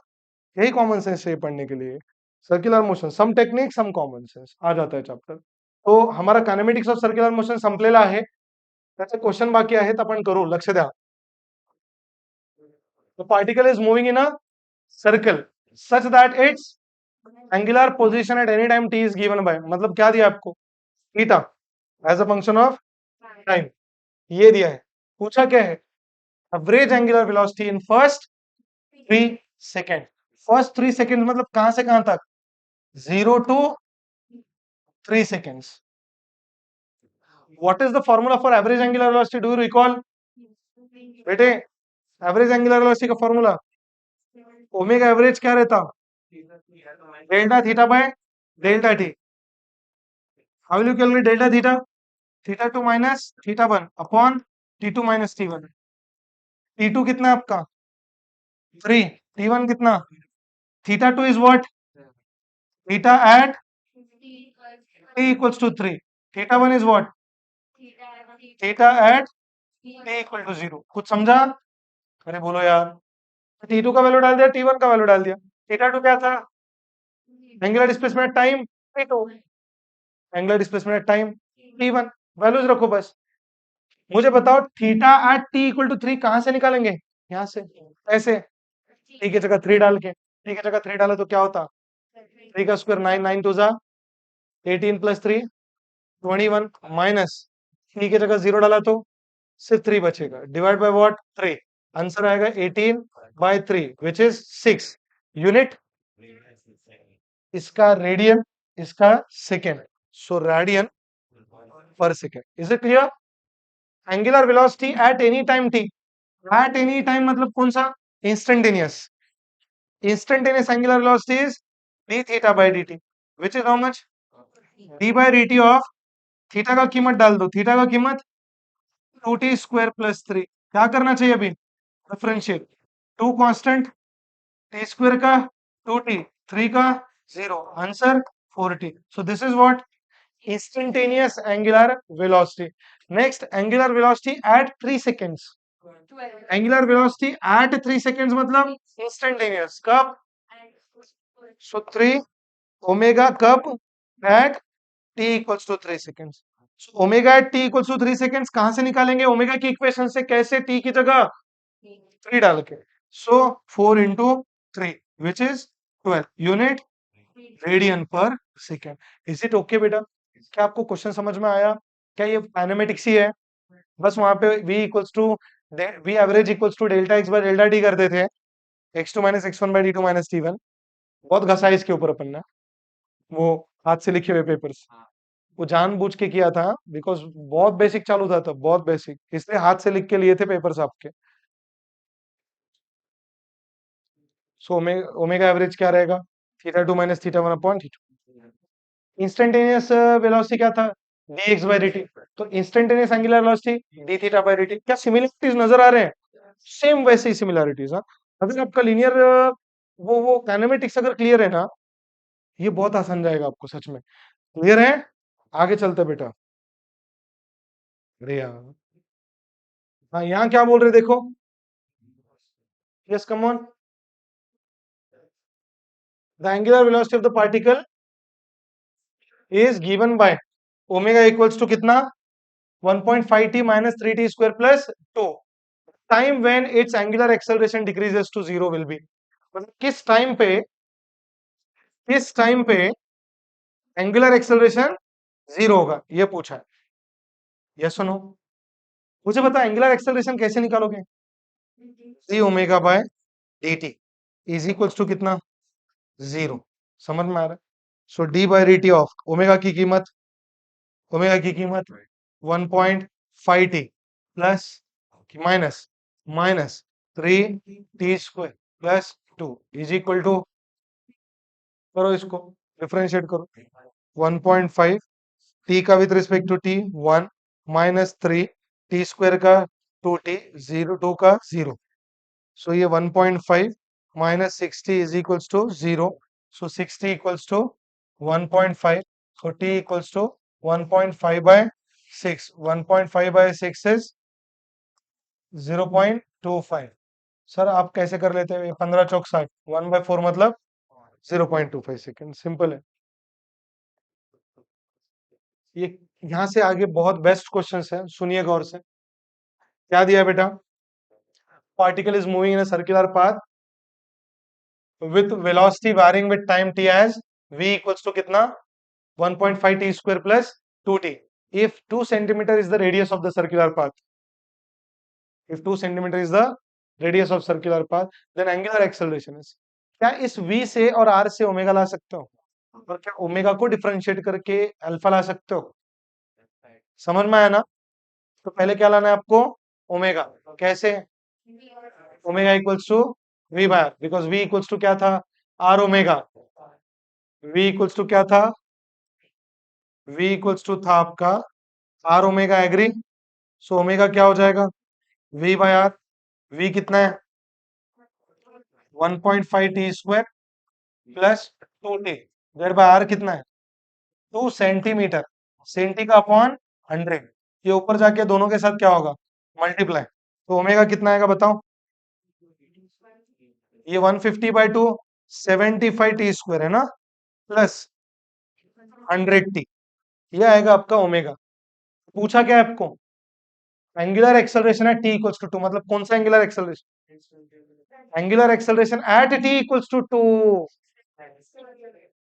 यही कॉमन सेंस चाहिए पढ़ने के लिए। सर्कुलर मोशन, सम टेक्निक सम कॉमन सेंस, आ जाता है चॅप्टर। तो हमारा कायनेमेटिक्स ऑफ सर्क्युलर मोशन संपलेला आहे। त्याचे क्वेश्चन बाकी आहेत, आपण करू, लक्ष द्या. The particle is moving in a circle such that its angular position at any time t is given by, मतलब क्या दिया आपको? Theta as a function of time, ये दिया है। पूछा क्या है? Average angular velocity in first 3 second. First 3 second मतलब कहां से कहां तक? 0 to 3 seconds. What is the formula for average angular velocity? Do you recall? बेटे, एवरेज एंगुलर वेलोसिटी का फॉर्मूला ओमेगा एवरेज क्या रहता? Delta theta by delta T. How will you calculate delta theta? Theta 2 minus theta 1 upon T2 minus T1। T2 कितना है आपका? 3। T1 कितना? Theta 2 is what? Theta at T equals to 3। Theta 1 is what? Theta at T equal to 0। कुछ समझा? अरे बोलो यार। T2 का वैल्यू डाल दिया, T1 का वैल्यू डाल दिया। थीटा 2 क्या था? Angular displacement time T2, angular displacement time T1। Values रखो बस। मुझे बताओ theta at T equal to 3 कहां से निकालेंगे? यहां से। ऐसे, T की जगह 3 डाल के, T की जगह 3 डाले तो क्या होता? 3 का स्क्वायर 9, 9 टू जा 18 प्लस 3 21 माइनस टी की जगह 0 डाला तो सिर्फ 3 बचेगा, डिवाइड बाय व्हाट 3, आंसर आएगा 18 बाय 3 विच इज 6 यूनिट, इसका रेडियन, इसका second, so radian per second. Is it clear? Angular velocity eight any time T, eight any time मतलब कौन सा? Instantaneous, instantaneous angular velocity is d theta by dt which is how much? d by dt of theta का कीमत डाल दो, theta का कीमत 2t square plus 3, क्या करना चाहिए अभी? डिफरेंशिएट, 2 कांस्टेंट, t स्क्वायर का 2t, 3 का 0, answer 4t। So this is what? Instantaneous angular velocity. Next, angular velocity at 3 seconds, angular velocity at 3 seconds मतलब इंस्टेंटेनियस कब? सो 3 ओमेगा कब? At t equals to 3 seconds. Omega at t equals to 3 seconds कहां से निकालेंगे? Omega की equation से, कैसे? t की जगह 3 डाल के, सो 4 into 3 which is 12 unit radian per second. Is it okay बेटा? क्या आपको क्वेश्चन समझ में आया? क्या ये काइनेमेटिक्स ही है? बस वहां पे v equals to v average equals to delta x by delta t करते थे, x2 minus x1 bye d2 minus t1। बहुत घसा है इसके ऊपर अपन ने, वो हाथ से लिखे हुए पेपर्स, वो जानबूझ के किया था बिकॉज बहुत बेसिक चालू था तब, बहुत बेसिक, इसलिए हाथ से लिख के लिए थे पेपर्स आपके। सो ओमेगा एवरेज क्या रहेगा? Theta 2 minus theta 1 upon theta. Instantaneous velocity क्या था? dx by dt। तो instantaneous angular velocity d theta by dt। क्या सिमिलरिटीज नजर आ रहे हैं? सेम वैसे ही सिमिलरिटीज। हाँ, अगर आपका लीनियर वो काइनेमेटिक्स अगर क्लियर है ना, ये बहुत आसान जाएगा आपको सच में। क्लियर है? आगे चलते बेटा। अरे यार, हाँ यहाँ क्या बोल रहे देखो, yes come on, the angular velocity of the particle is given by omega equals to कितना? 1.5 t minus 3 t square plus 2 time when its angular acceleration decreases to 0 will be, मतलब किस टाइम पे एंगुलर एक्सेलरेशन 0 होगा, ये पूछा है। Yes सुनो, मुझे बता एंगुलर एक्सेलरेशन कैसे निकालोगे? D omega by D t is equals to कितना? 0। समझ में आ रहा है? So d by D t of omega की कीमत 1.5 t plus minus minus 3 t square plus 2 is equal to, करो इसको, डिफरेंशिएट करो, 1.5 टी का with respect to t 1 minus 3 t square का 2t 0 2 का 0, सो ये 1.5 minus 60 is equals to 0, so 60 equals to 1.5, so t equals to 1.5 by 6, 1.5 by 6 is 0.25। Sir आप कैसे कर लेते हैं? 15 चौक 60, 1/4 मतलब 0.25 सेकेंड, सिंपल है ये। यहां से आगे बहुत बेस्ट क्वेश्चंस है, सुनिए गौर से। क्या दिया बेटा? Particle is moving in a circular path with velocity varying with time t as v equals to कितना? 1.5 t square plus 2t if 2 centimeter is the radius of the circular path, if 2 centimeter is the radius of circular path, then angular acceleration is, क्या इस v से और r से omega ला सकते हो? और क्या ओमेगा को डिफरेंशिएट करके अल्फा ला सकते हो? समझ में आया ना? तो पहले क्या लाना है आपको? ओमेगा। कैसे? Omega equals to v by R, because v equals to क्या था? r omega. v equals to क्या था? v इक्वल्स टू था आपका r omega, agree? So omega क्या हो जाएगा? v by R. v कितना है? 1.5 T square plus 2t, there by r कितना है? 2 सेंटीमीटर, सेंटी का अपॉन 100, ये ऊपर जाके दोनों के साथ क्या होगा? मल्टीप्लाई। तो ओमेगा कितना आएगा बताओ? ये 150 बाई 2 75 टी स्क्वायर है ना, प्लस 100 टी, ये आएगा आपका ओमेगा। पूछा क्या है आपको? एंगुलर एक्सेलरेशन है t इक्वल्स टू 2, मतलब कौन सा angular acceleration? Angular acceleration at t equals to 2।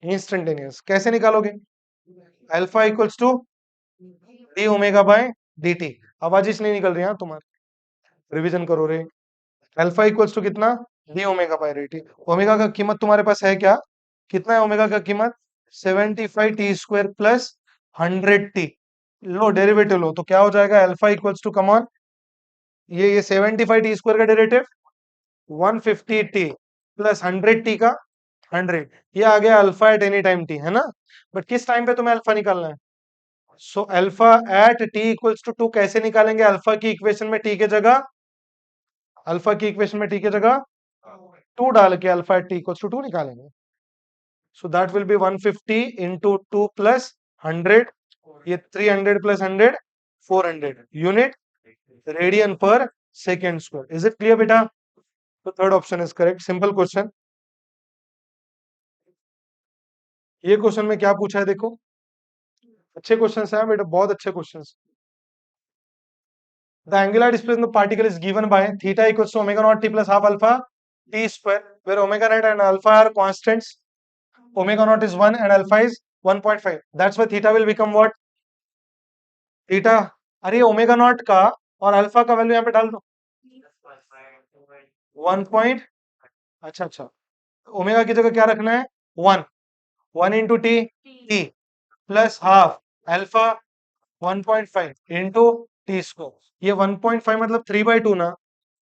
Instantaneous कैसे निकालोगे? Alpha equals to D omega by D T. आवाज नहीं निकल रही है तुम्हारी, रिवीजन करो रे। अल्फा इक्वल्स टू कितना? D omega by D T. Omega का कीमत तुम्हारे पास है क्या? कितना है ओमेगा का कीमत? 75 टी स्क्वायर प्लस 100 टी। लो डेरिवेटिव लो तो क्या हो जाएगा? Alpha equals to, come on, ये 75 टी स्क्वायर का डेरिवेटिव 150 टी प्लस 100 टी का 100, ये आ गया alpha at any time T, है ना? बट किस टाइम पे तुम्हें अल्फा निकालना है? So alpha at T equals to 2 कैसे निकालेंगे? अल्फा की इक्वेशन में टी के जगह, अल्फा की इक्वेशन में टी के जगह 2 डाल के alpha at T equals to 2 निकालेंगे। So that will be 150 into 2 plus 100, ये 300 plus 100 400 unit radian per second square. Is it clear बेटा? तो third option is correct. Simple question. ये क्वेश्चन में क्या पूछा है देखो, अच्छे क्वेश्चन है बेटा, बहुत अच्छे question. The angular displacement of particle is given by theta equals to omega naught t plus half alpha t square, where omega naught and alpha are constants. Omega naught is 1 and alpha is 1.5. That's why theta will become what? Theta, अरे omega naught का और alpha का value यहाँ पे डाल दो 1 point, अच्छा omega की जगह क्या रखना है? 1, 1 into T, T plus half alpha 1.5 into T square. ये 1.5 मतलब 3/2 ना,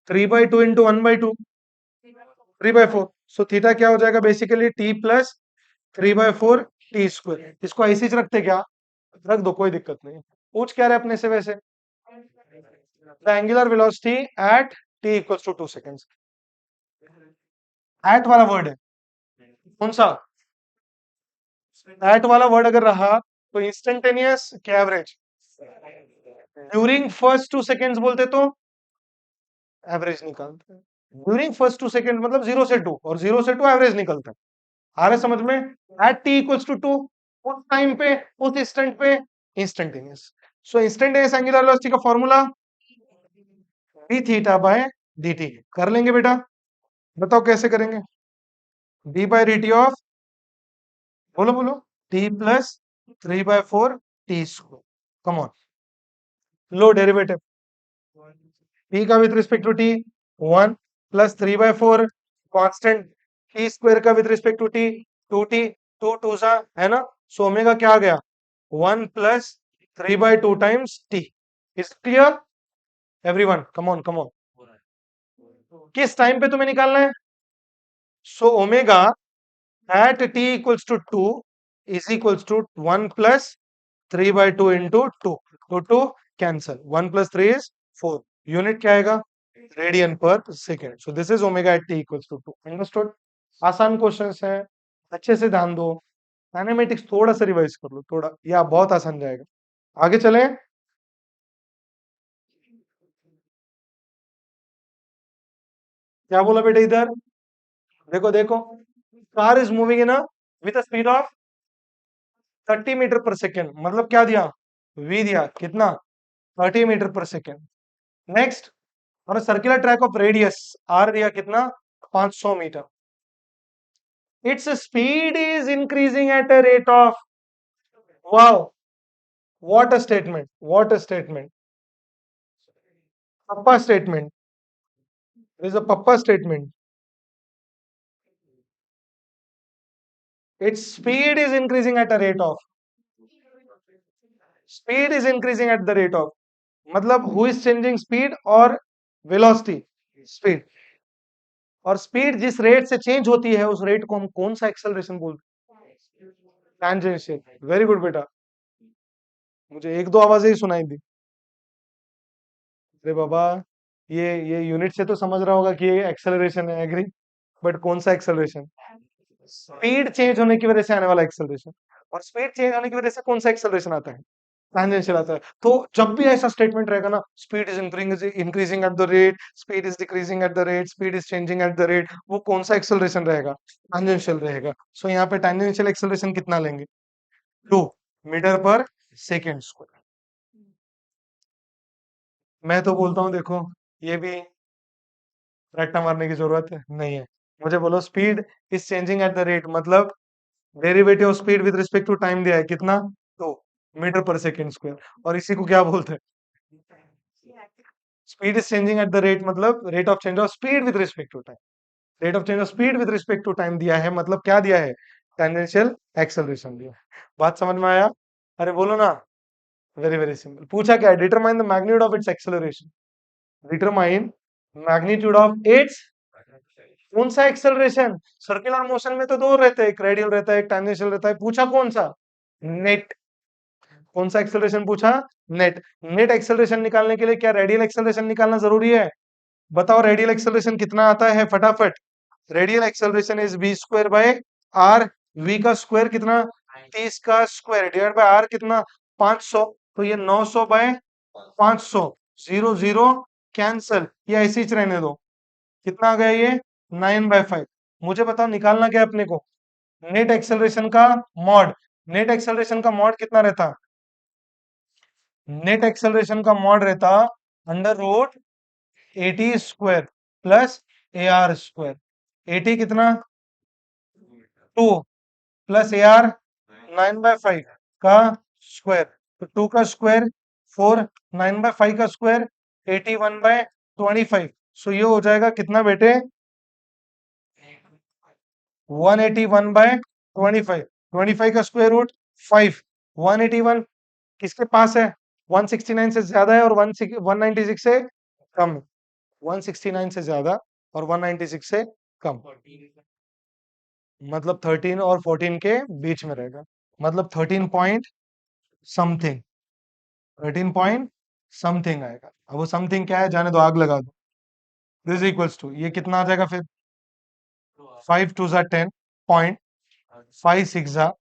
3/2 इंटू 1/2 3/4। सो थीटा क्या हो जाएगा? Basically T plus 3/4 t square. इसको ऐसे ही रखते क्या? रख दो, कोई दिक्कत नहीं। पूछ क्या रहे अपने से वैसे? The angular velocity at T equals to 2 seconds. At वाला वर्ड है कौन सा? एट वाला वर्ड अगर रहा तो इंस्टेंटेनियस क्या एवरेज? ड्यूरिंग फर्स्ट 2 सेकेंड्स बोलते तो एवरेज निकालते हैं। ड्यूरिंग फर्स्ट 2 सेकेंड मतलब 0 से 2, और 0 से 2 एवरेज निकलता है। आ रहा है समझ में? एट टी इक्वल्स टू 2, उस टाइम पे, उस इंस्टेंट पे instantaneous. So instantaneous angular velocity का formula d theta by D t. कर लेंगे बेटा? बताओ कैसे करेंगे? D by D t of, बोलो बोलो, t plus 3/4 t square. Come on, लो डेरिवेटिव, टी का with respect to t 1 plus 3/4 constant t square का with respect to t 2t, 2 2 सा, है ना? सो ओमेगा क्या आ गया? 1 plus 3/2 times T. Is clear everyone? Come on come on. किस टाइम पे तुम्हें निकालना है? So omega at T equals to 2 is equals to 1 plus 3/2 into 2, तो 2 कैंसल, 1 प्लस 3 इज 4, यूनिट क्या आएगा? Radian per second. So this is omega at T equals to 2। Understood? आसान questions है, अच्छे से ध्यान दो। काइनेमेटिक्स थोड़ा सा रिवाइज कर लो, थोड़ा, या बहुत आसान जाएगा। आगे चलें। क्या बोला बेटा इधर? देखो देखो, car is moving in with speed of 30 meter per second, मतलब क्या दिया? वी दिया, कितना? 30 मीटर पर सेकेंड। नेक्स्ट, और circular track of radius R दिया, कितना? 500 meter. Its speed is increasing at a rate of, wow, what a statement, what a statement, पप्पा statement, is a पप्पा statement. Its speed is increasing at a rate of, speed is increasing at the rate of, मतलब who is changing speed और velocity, speed। और speed जिस rate से change होती है उस रेट को हम कौन सा एक्सेलरेशन बोलते हैं? टैंजेंशियल। वेरी गुड बेटा, मुझे एक दो आवाजें ही सुनाई दी। अरे बाबा, ये यूनिट से तो समझ रहा होगा कि ये एक्सेलरेशन है, एग्री, बट कौन सा एक्सेलरेशन? स्पीड चेंज होने की वजह से आने वाला एक्सेलरेशन। और स्पीड चेंज होने की वजह से कौन सा एक्सेलरेशन आता है? टैंजेंशियल आता है। तो जब भी ऐसा स्टेटमेंट रहेगा ना, speed is increasing eight the rate, speed is decreasing eight the rate, speed is changing at the rate, वो कौन सा एक्सेलरेशन रहेगा? टैंजेंशियल रहेगा। सो यहाँ पे टैंजेंशियल एक्सेलरेशन कितना लेंगे? 2 मीटर पर सेकेंड स्क्वायर। मैं तो बोलता हूँ देखो, ये भी रट्टा मारने की जरूरत है नहीं है। मुझे बोलो speed is changing at the rate मतलब derivative of speed with respect to time दिया है कितना, 2 मीटर पर सेकेंड स्क्वायर, और इसी को क्या बोलते हैं, speed is changing at the rate, मतलब rate of change of speed with respect to time, rate of change of speed with respect to time दिया है, मतलब क्या दिया है, टेंजेंशियल एक्सेलरेशन दिया है। बात समझ में आया, अरे बोलो ना, वेरी वेरी सिंपल। पूछा क्या है, determine the magnitude of its acceleration, determine magnitude of its, कौन सा एक्सेलरेशन, सर्कुलर मोशन में तो दो रहते हैं, एक रेडियल रहता है एक टेंजेंशियल रहता है, पूछा कौन सा, नेट, कौन सा एक्सेलरेशन पूछा, नेट। नेट एक्सेलरेशन निकालने के लिए क्या रेडियल एक्सेलरेशन निकालना जरूरी है, बताओ रेडियल एक्सेलरेशन कितना आता है फटाफट, radial acceleration is v square by R, v का स्क्वायर कितना, 30 का स्क्वायर डिवाइड बाय आर कितना 500, तो ये 900 बाय 500, 0 0 कैंसल, ये ऐसे ही रहने दो, कितना आ गया ये 9/5। मुझे बताओ निकालना क्या है अपने को, नेट एक्सेलरेशन का मॉड, नेट एक्सेलरेशन का मॉड कितना रहता, नेट एक्सेलरेशन का मॉड रहता under root 80 square plus A are square, 80 कितना 2 प्लस ए आर 9/5 का स्क्वायर, तो 2 का स्क्वायर 4, 9/5 का स्क्वायर 81/25, सो ये हो जाएगा कितना बेटे 181/25, 25 का स्क्वायर रूट 5, 181 किसके पास है, 169 से ज्यादा है और 196 से कम, 169 से ज्यादा और 196 से कम, मतलब 13 और 14 के बीच में रहेगा, मतलब 13 पॉइंट समथिंग, 13 पॉइंट समथिंग आएगा। अब वो समथिंग क्या है जाने दो, आग लगा दो, दिस इक्वल्स टू ये कितना आ जाएगा फिर, 5 2 जा 10 पॉइंट, 5 6 जा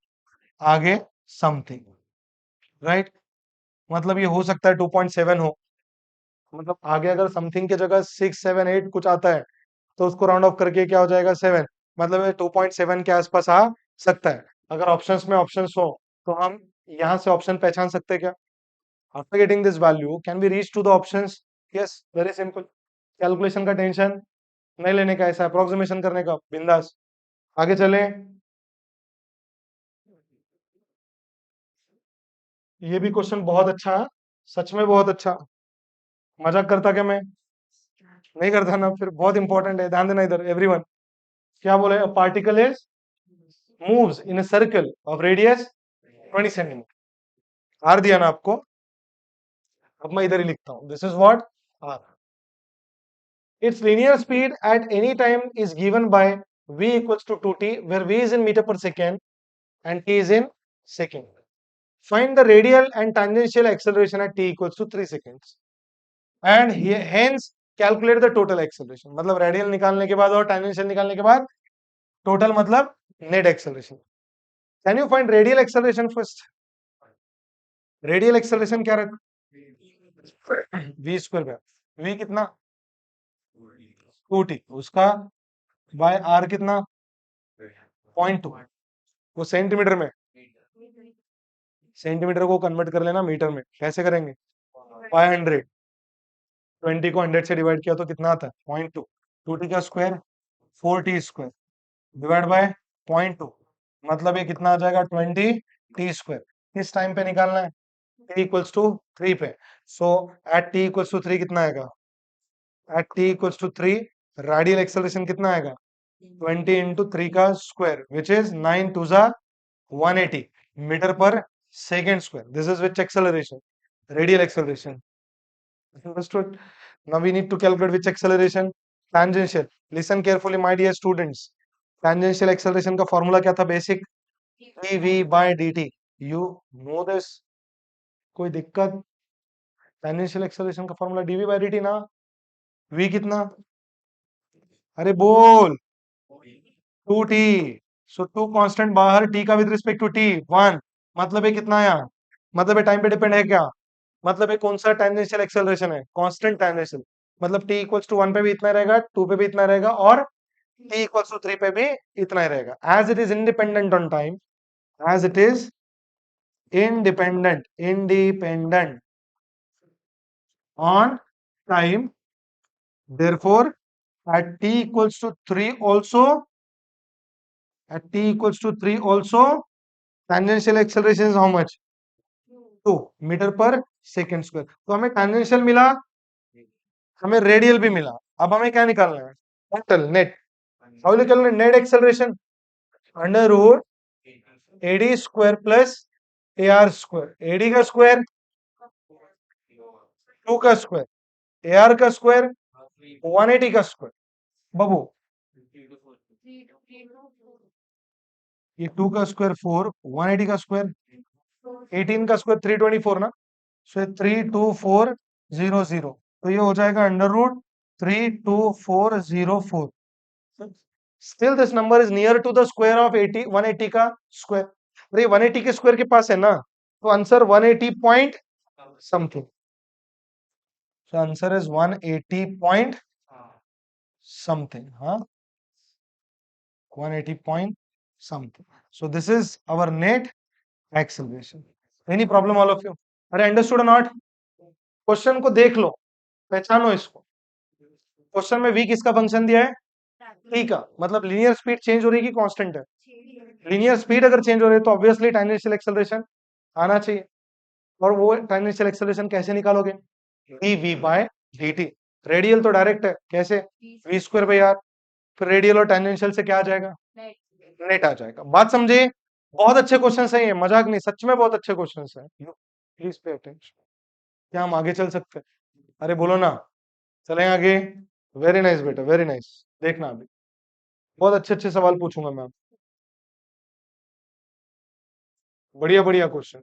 आगे समथिंग, राइट, मतलब ये हो सकता है 2.7 हो, मतलब आगे अगर समथिंग की जगह 6 7 8 कुछ आता है तो उसको राउंड ऑफ करके क्या हो जाएगा 7, मतलब ये 2.7 के आसपास आ सकता है। अगर ऑप्शंस में ऑप्शंस हो तो हम यहाँ से ऑप्शन पहचान सकते हैं क्या, after getting this value can be reach to the options, yes very simple, calculation का टेंशन नहीं लेने का, ऐसा अप्रोक्सीमेशन करने का बिंदास, आगे चले। ये भी क्वेश्चन बहुत अच्छा है, सच में बहुत अच्छा, मजाक करता क्या मैं, नहीं करता ना, फिर बहुत इंपॉर्टेंट है, ध्यान देना इधर एवरीवन। क्या बोले, particle is moves in a circle of radius 20 centimeter, R दिया ना आपको, अब मैं इधर ही लिखता हूं, this is what R, its linear speed at any time is given by v equals to 2t where v is in meter per second and t is in second, find the radial and tangential acceleration at t equals to 3 seconds and hence calculate the total acceleration, मतलब radial निकालने के बाद और tangential निकालने के बाद total मतलब net acceleration. Can you find radial acceleration first, radial acceleration क्या रहता, v स्क्वायर बाय v कितना 2t, उसका बाय r कितना 0.2, वो सेंटीमीटर में, सेंटीमीटर को कन्वर्ट कर लेना मीटर में, कैसे करेंगे 500, 20 को 100 से डिवाइड किया तो कितना आता है 0.2, 2t का square 4t square divide bye 0.2, मतलब ये कितना आ जाएगा 20t स्क्वायर, किस टाइम पे निकालना है, t इक्वल्स टू 3 पे, so at t equals to 3 कितना आएगा, at t equals to 3 radial acceleration कितना आएगा 20 इंटू 3 का स्क्वायर विच इज 9 2 जा 180 metre per second square, this is which acceleration, radial acceleration, understood, now we need to calculate which acceleration, tangential, listen carefully my dear students, tangential acceleration का formula क्या था basic, dv by dt, you know this, कोई दिक्कत, tangential acceleration का formula dv by dt ना, v कितना, अरे बोल 2t, सो 2 कांस्टेंट बाहर, t का विद रिस्पेक्ट टू t 1, मतलब ये कितना आया, मतलब ये टाइम पे डिपेंड है क्या, मतलब ये कौन सा टेंजेंशियल एक्सेलरेशन है, कांस्टेंट टेंजेंशियल, मतलब t इक्वल्स टू 1 पे भी इतना ही रहेगा, 2 पे भी इतना रहेगा और t इक्वल्स टू 3 पे भी इतना ही रहेगा, as it is independent on time, as it is independent on time, therefore at t equals to 3 also at t equals to 3 also tangential acceleration is how much? 2 metre per second square. तो हमें tangential मिला, हमें radial भी मिला। अब हमें क्या निकालना है? Total net. हाउ निकालना है net acceleration? Under root AT square plus A are square. AT का स्क्वायर 2 का स्क्वायर, ए आर का स्क्वायर 180 का स्क्वायर। बाबू ये 2 का स्क्वायर 4, 180 का स्क्वायर 18 का स्क्वायर 324 ना, सो 32400। तो ये हो जाएगा under root 32404। Still this number is near to the square of 80 180 का स्क्वायर। अरे 180 के स्क्वायर के पास है ना, तो answer 180 point something. So answer is 180 point something, huh? 180 point something. So this is our net acceleration. Any problem all of you? अरे understood not? Question को देख लो, पहचानो इसको। क्वेश्चन में v किसका फंक्शन दिया है? t का। मतलब लीनियर स्पीड चेंज हो रही है कि कांस्टेंट है? लीनियर स्पीड अगर चेंज हो रही है तो ऑब्वियसली टेंजेंशियल एक्सेलरेशन आना चाहिए। और वो टेंजेंशियल एक्सेलरेशन कैसे निकालोगे? dv by dt। रेडियल तो डायरेक्ट है, कैसे? v square by R. फिर रेडियल और टेंजेंशियल से क्या आ जाएगा? नेट आ जाएगा। बात समझे? बहुत अच्छे क्वेश्चन है ये, मजाक नहीं, सच में बहुत अच्छे क्वेश्चन है। Please pay attention. क्या हम आगे चल सकते हैं? अरे बोलो ना, चलें आगे। वेरी नाइस बेटा, वेरी नाइस। देखना अभी बहुत अच्छे अच्छे सवाल पूछूंगा मैं। बढ़िया बढ़िया क्वेश्चन।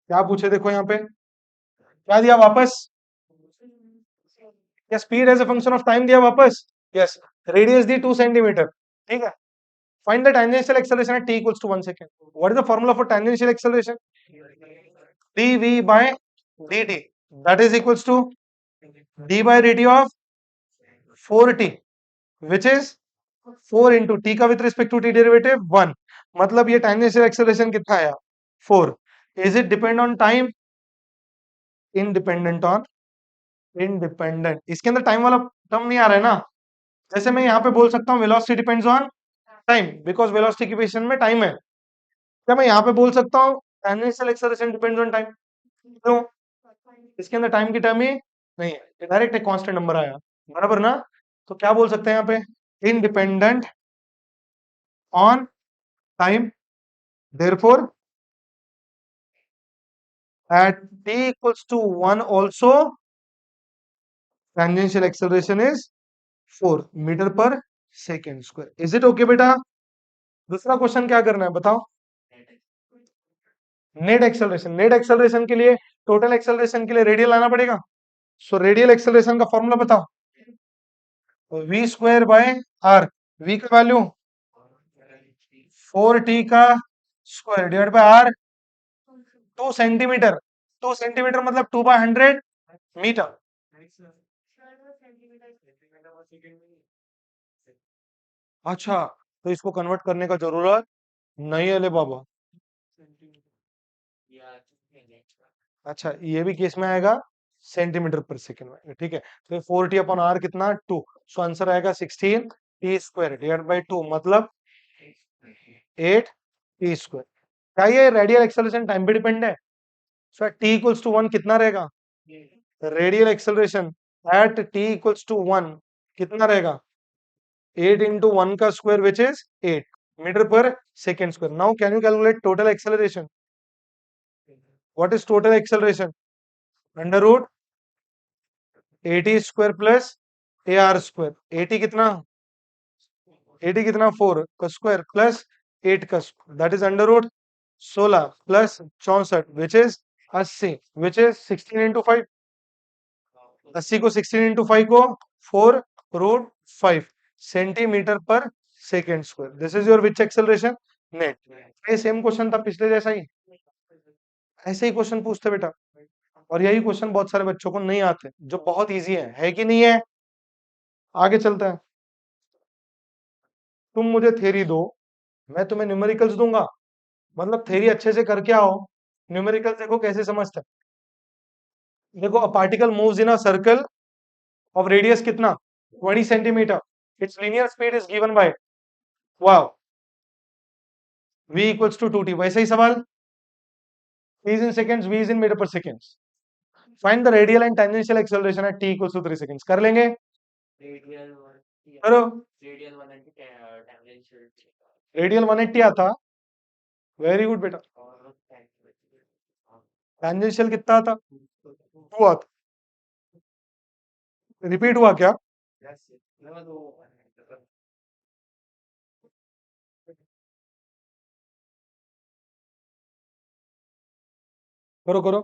क्या पूछे देखो यहाँ पे, क्या दिया वापस? क्या speed as a function of time दिया वापस? यस। रेडियस दी 2 सेंटीमीटर, ठीक है। Find the tangential acceleration at t equals to 1 second. What is the formula for tangential acceleration? dv by dt, that is equals to d by dt of 4t, which is 4 into t का with respect to t derivative 1। मतलब ये tangential acceleration कितना आया? 4। Is it depend on time? Independent on independent. इसके अंदर time वाला term नहीं आ रहा है ना। जैसे मैं यहाँ पे बोल सकता हूँ velocity depends on time, because velocity की इक्वेशन में टाइम है। क्या मैं यहाँ पे बोल सकता हूँ tangential acceleration depends on time? क्यों? इसके अंदर टाइम की टर्म ही नहीं है, डायरेक्ट एक कांस्टेंट नंबर आया, बराबर ना। तो क्या बोल सकते हैं यहाँ पे? Independent on time, therefore at t equals to 1 also tangential acceleration is 4 metre per second square. Is it okay बेटा? दूसरा क्वेश्चन क्या करना है बताओ? Net acceleration. नेट एक्सेलरेशन के लिए, टोटल एक्सेलरेशन के लिए रेडियल आना पड़ेगा। सो रेडियल एक्सेलरेशन का फॉर्मूला बताओ। v square by R. v का वैल्यू 4t का square divide by R 2 centimeter. 2 centimeter मतलब 2/100 मीटर। अच्छा, तो इसको कन्वर्ट करने का जरूरत नहीं है ले बाबा। अच्छा, ये भी केस में आएगा सेंटीमीटर पर सेकेंड में, ठीक है। तो 4t अपॉन आर कितना? 2। सो आंसर आएगा 16 टी स्क्वायर डिवाइड बाय 2, मतलब 8 टी स्क्वायर। क्या ये रेडियल एक्सेलरेशन टाइम पे डिपेंड है? सो t इक्वल्स टू 1 कितना रहेगा? Radial acceleration at t equals to 1 कितना रहेगा? 8 into 1 का square which is 8 meter per second square. Now can you calculate total acceleration? What is total acceleration? Under root 80 square plus A are square. 80 कितना? 80 कितना? 4 का square plus 8 का square, that is under root 16 plus 64 which is 80, which is 16 into 5। 80 को 16 into 5 को 4 root 5 centimetre per second square. This is your which acceleration? Net. ये same question था पिछले जैसा ही, ऐसे ही क्वेश्चन पूछते बेटा। और यही क्वेश्चन बहुत सारे बच्चों को नहीं आते, जो बहुत इजी है कि नहीं है? आगे चलता है। तुम मुझे थ्योरी दो, मैं तुम्हें न्यूमेरिकल्स दूंगा। मतलब थ्योरी अच्छे से करके आओ, न्यूमेरिकल्स देखो कैसे समझते हैं। देखो, a particle moves in a circle of radius कितना? 20 centimetre. It's linear speed is given bye वाह, v इक्वल्स टू 2t। वैसे ही सवाल, t is in seconds, v is in meter per seconds। Find the radial and tangential acceleration at t equals to 3 seconds. कर लेंगे, करो। Radial 180 आता, very good बेटा। Tangential कितना आता, 2 आता। रिपीट हुआ क्या? करो करो,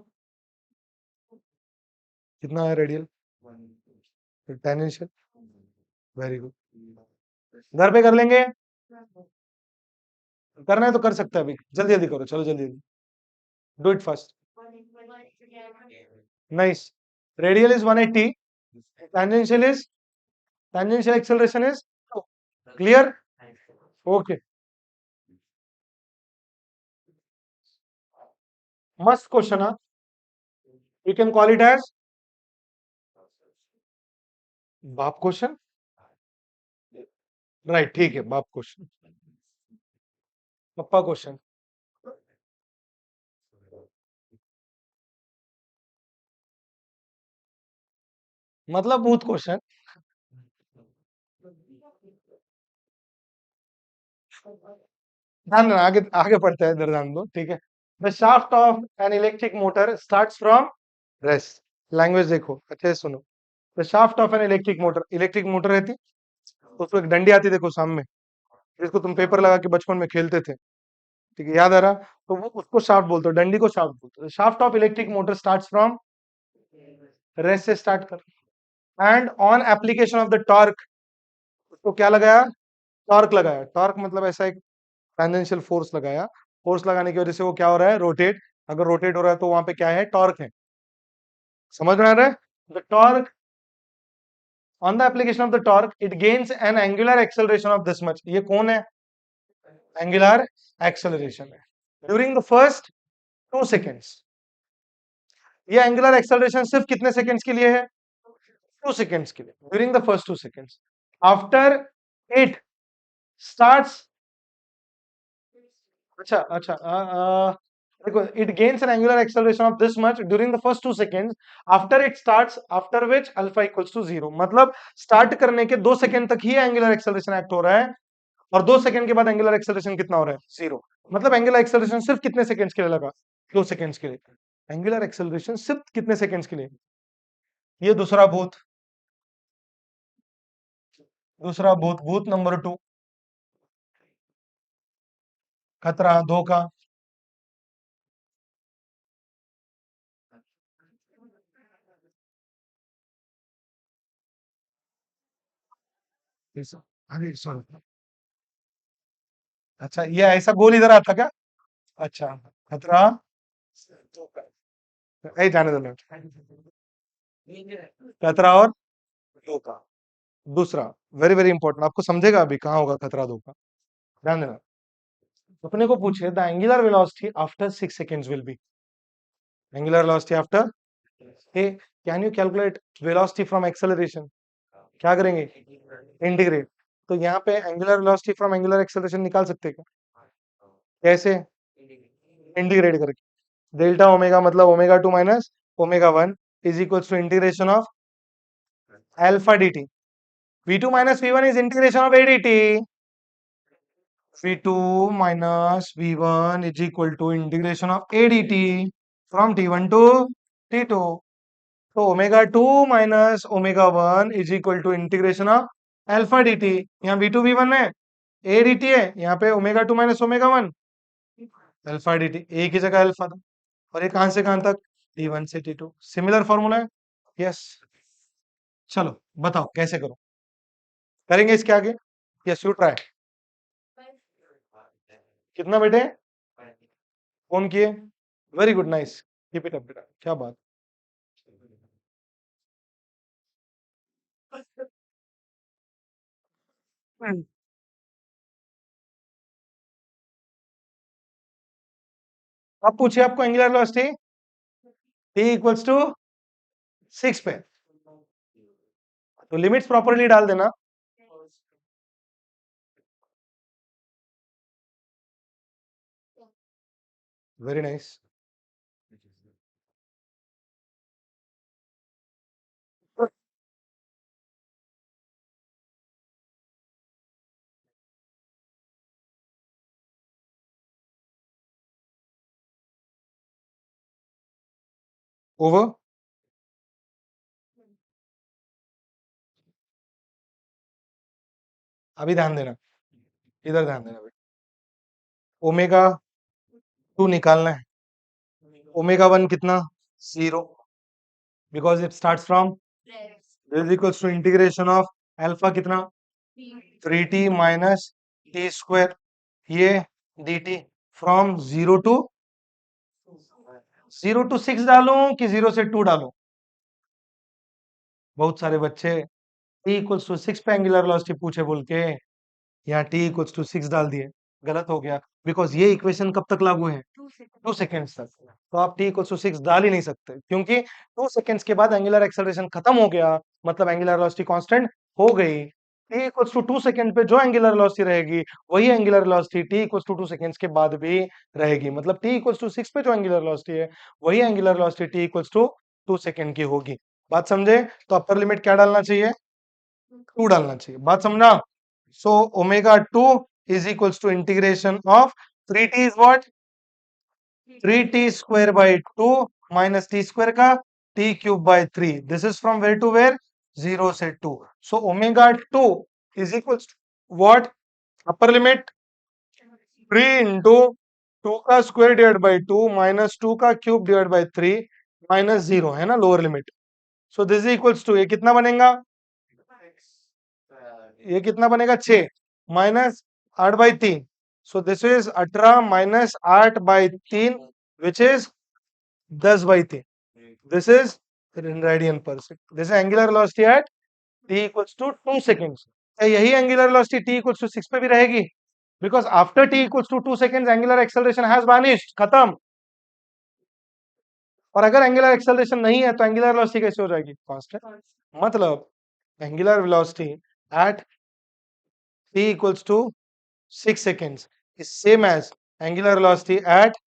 कितना है रेडियल, टेंजेंशियल, वेरी गुड। घर पे कर लेंगे, करना है तो कर सकते हैं अभी, जल्दी जल्दी करो, चलो जल्दी जल्दी, do it fast. Nice, radial is 180, tangential is, tangential acceleration is, clear, okay. मस्त question, you can call it as बाप क्वेश्चन, राइट, ठीक है, बाप क्वेश्चन, पप्पा क्वेश्चन। मतलब भूत क्वेश्चन। ध्यान देना, आगे आगे पढ़ते हैं, इधर ध्यान दो, ठीक है। The shaft of an electric motor starts from rest. Language देखो अच्छे से सुनो। The shaft of an electric motor, electric motor रहती, उसको एक डंडी आती, देखो सामने, जिसको तुम पेपर लगा के बचपन में खेलते थे, ठीक है, याद आ रहा? तो वो उसको शाफ्ट बोलते हो, डंडी को शाफ्ट बोलते हो। Shaft of electric motor starts from rest से स्टार्ट कर, and on application of the torque, उसको क्या लगाया, टॉर्क लगाया। टॉर्क मतलब ऐसा एक टेंजेंशियल फोर्स लगाया, फोर्स लगाने की वजह से वो क्या हो रहा है, रोटेट। अगर रोटेट हो रहा है तो वहां पे क्या है, टॉर्क है। समझ में आ रहा है? The torque, on the application of the torque it gains an angular acceleration of this much. ये कौन है, एंगुलर एक्सेलरेशन है, ड्यूरिंग द फर्स्ट 2 सेकेंड्स। ये एंगुलर एक्सेलरेशन सिर्फ कितने सेकेंड्स के लिए है, 2 सेकेंड्स के लिए, during the first 2 seconds. After it starts, अच्छा अच्छा, देखो, it gains an angular acceleration of this much during the first 2 seconds, after it starts, after which alpha equals to 0। मतलब स्टार्ट करने के 2 सेकेंड तक ही एंगुलर एक्सेलरेशन एक्ट हो रहा है, और 2 सेकेंड के बाद एंगुलर एक्सेलरेशन कितना हो रहा है, 0। मतलब एंगुलर एक्सेलरेशन सिर्फ कितने सेकेंड्स के लिए लगा, 2 सेकेंड्स के लिए। एंगुलर एक्सेलरेशन सिर्फ कितने सेकेंड्स के लिए। ये दूसरा भूत, दूसरा भूत, भूत नंबर 2, खतरा, धोखा। अरे सॉरी, अच्छा, ये ऐसा गोल इधर आता क्या? अच्छा, खतरा, धोखा, ए जाने दो, खतरा और धोखा। दूसरा, वेरी वेरी इंपॉर्टेंट, आपको समझेगा अभी कहाँ होगा खतरा धोखा, ध्यान देना। अपने को पूछे the angular velocity after 6 seconds will be, angular velocity after, hey, can you calculate velocity from acceleration? क्या करेंगे, इंटीग्रेट। तो यहाँ पे angular velocity from angular acceleration निकाल सकते हैं क्या? कैसे, इंटीग्रेट करके। डेल्टा ओमेगा मतलब omega 2 minus omega 1 is equals to integration of alpha d t. V2 minus V1 is integration of ADT. V2 minus V1 is equal to integration of ADT from T1 to T2. तो omega 2 minus omega 1 is equal to integration of alpha d t. यहाँ V2 V1 है, A D T है, यहाँ पे omega 2 minus omega 1 alpha d T, एक ही जगह alpha था। और ये कहां से कहां तक, T1 से T2, सिमिलर फॉर्मूला है। यस, चलो बताओ कैसे करो, करेंगे इसके आगे, यस यू ट्राई। कितना बेटे, फोन किए, very good, nice, keep it up बेटा, क्या बात। अब पूछिए, आपको angular velocity t equals to 6 पे, तो लिमिट्स प्रॉपर्ली डाल देना। Very nice. ओवर। अभी ध्यान देना, इधर ध्यान देना भाई। ओमेगा 2 निकालना है। ओमेगा 1 कितना? 0, because it starts from is equals to integration of alpha कितना? 3t माइनस टी स्क्वायर, ये dt फ्रॉम 0 टू 6 डालूं कि 0 से 2 डालूं? बहुत सारे बच्चे t इक्वल्स टू 6 पे एंगुलर वेलोसिटी पूछे बोल के यहाँ t इक्वल्स टू 6 डाल दिए। गलत हो गया, बिकॉज ये इक्वेशन कब तक लागू है? 2 सेकेंड्स तक। तो आप t इक्वल्स टू 6 डाल ही नहीं सकते, क्योंकि 2 सेकेंड्स के बाद एंगुलर एक्सेलरेशन खत्म हो गया, मतलब एंगुलर वेलोसिटी कांस्टेंट हो गई। t इक्वल्स टू 2 सेकेंड पे जो एंगुलर वेलोसिटी रहेगी वही angular velocity t equals to 2 seconds के बाद भी रहेगी, मतलब t इक्वल्स टू 6 पे जो एंगुलर वेलोसिटी है वही angular velocity t equals to 2 second की होगी। बात समझे? तो अपर लिमिट क्या डालना चाहिए? 2 डालना चाहिए। बात समझना? So omega 2 is equals to integration of 3t is what? 3t square by 2 minus t square का t cube by 3। This is from where to where? 0 से 2। So omega 2 is equals to what? Upper limit 3 into 2 का square divide by 2 minus 2 का cube divide by 3 minus 0 है ना lower limit. So this is equals to, ये कितना बनेगा? ये कितना बनेगा? 6 minus 8/3। So this is 18 minus 8/3 which is 10/3। This is radian per second. This is angular velocity at t equals to 2 seconds. यही angular velocity t equals to 6 पे भी रहेगी, because after t equals to 2 seconds angular acceleration has vanished, खत्म। और अगर angular acceleration नहीं है तो एंगुलर वेलोसिटी कैसे हो जाएगी? कांस्टेंट। मतलब angular velocity at t equals to 6 seconds is same as angular velocity at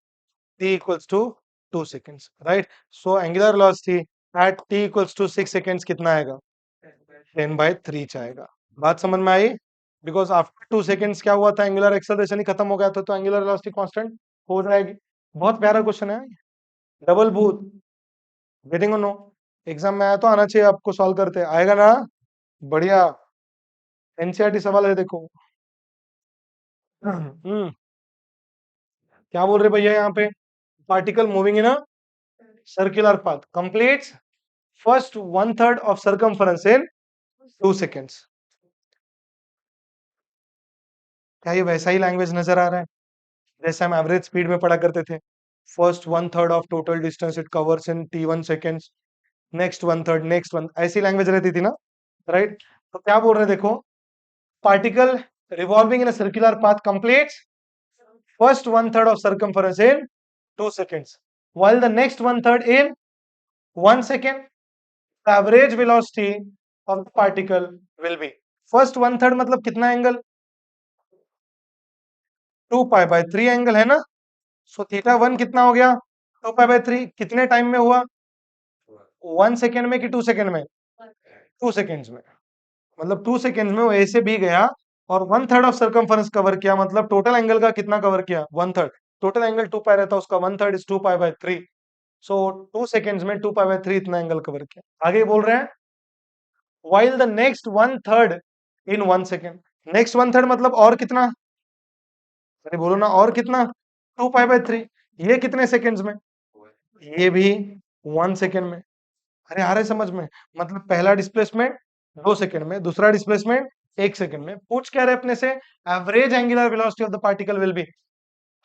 t equals to 2 seconds, right? So angular velocity at t equals to 6 seconds कितना आएगा? 10/3 आएगा। बात समझ में आई? बिकॉज आफ्टर 2 सेकेंड्स क्या हुआ था? एंगुलर एक्सेलरेशन ही खत्म हो गया था, तो एंगुलर वेलोसिटी कांस्टेंट हो जाएगी। बहुत प्यारा क्वेश्चन है। Double booth, getting no? Exam में आया तो आना चाहिए आपको, सॉल्व करते आएगा ना? बढ़िया। एनसीईआरटी सवाल है, देखो। क्या बोल रहे भैया यहाँ पे? Particle moving in a circular path completes first 1/3 of circumference in 2 seconds। क्या ये वैसा ही लैंग्वेज नजर आ रहा है जैसे हम एवरेज स्पीड में पढ़ा करते थे? First 1/3 of total distance it covers in t1 seconds, next 1/3, next one, ऐसी लैंग्वेज रहती थी ना, राइट? तो क्या बोल रहे हैं देखो, particle revolving in a circular path completes first 1/3 of circumference in 2 seconds, while the next 1/3 in 1 second. The average velocity of the particle will be, first 1/3 मतलब कितना एंगल? 2π/3 एंगल है ना? सो थीटा 1 कितना हो गया? 2π/3। कितने टाइम में हुआ? 1 सेकेंड में कि 2 सेकेंड में? 2 सेकेंड्स में। मतलब 2 सेकेंड्स में वो ऐसे भी गया और 1/3 ऑफ सर्कमफरेंस कवर किया, मतलब टोटल एंगल का कितना कवर किया? 1/3। टोटल एंगल 2π रहता है, उसका 1/3 इज 2π/3। सो 2 सेकेंड्स में 2π/3 इतना एंगल कवर किया। आगे बोल रहे हैं while the next 1/3 in 1 second। Next 1/3 मतलब और कितना? अरे बोलो ना, और कितना? 2π/3। ये कितने सेकेंड्स में? ये भी 1 सेकेंड में। अरे आ रहे समझ में? मतलब पहला डिस्प्लेसमेंट 2 सेकेंड में, दूसरा डिस्प्लेसमेंट 1 सेकेंड में। पूछ क्या रहे अपने से? Average angular velocity of the particle will be.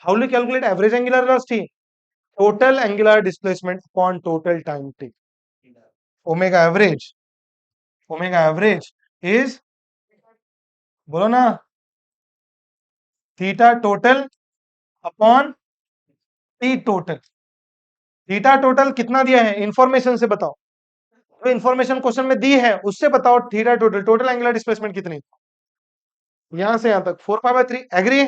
How will calculate average angular velocity? Total angular displacement upon total time T. Omega average, omega average is, बोलो ना, theta total upon T total. Theta total कितना दिया है information से बताओ, जो information question में दी है उससे बताओ। Theta total, total angular displacement कितनी? यहां से यहां तक 4π/3। एग्री?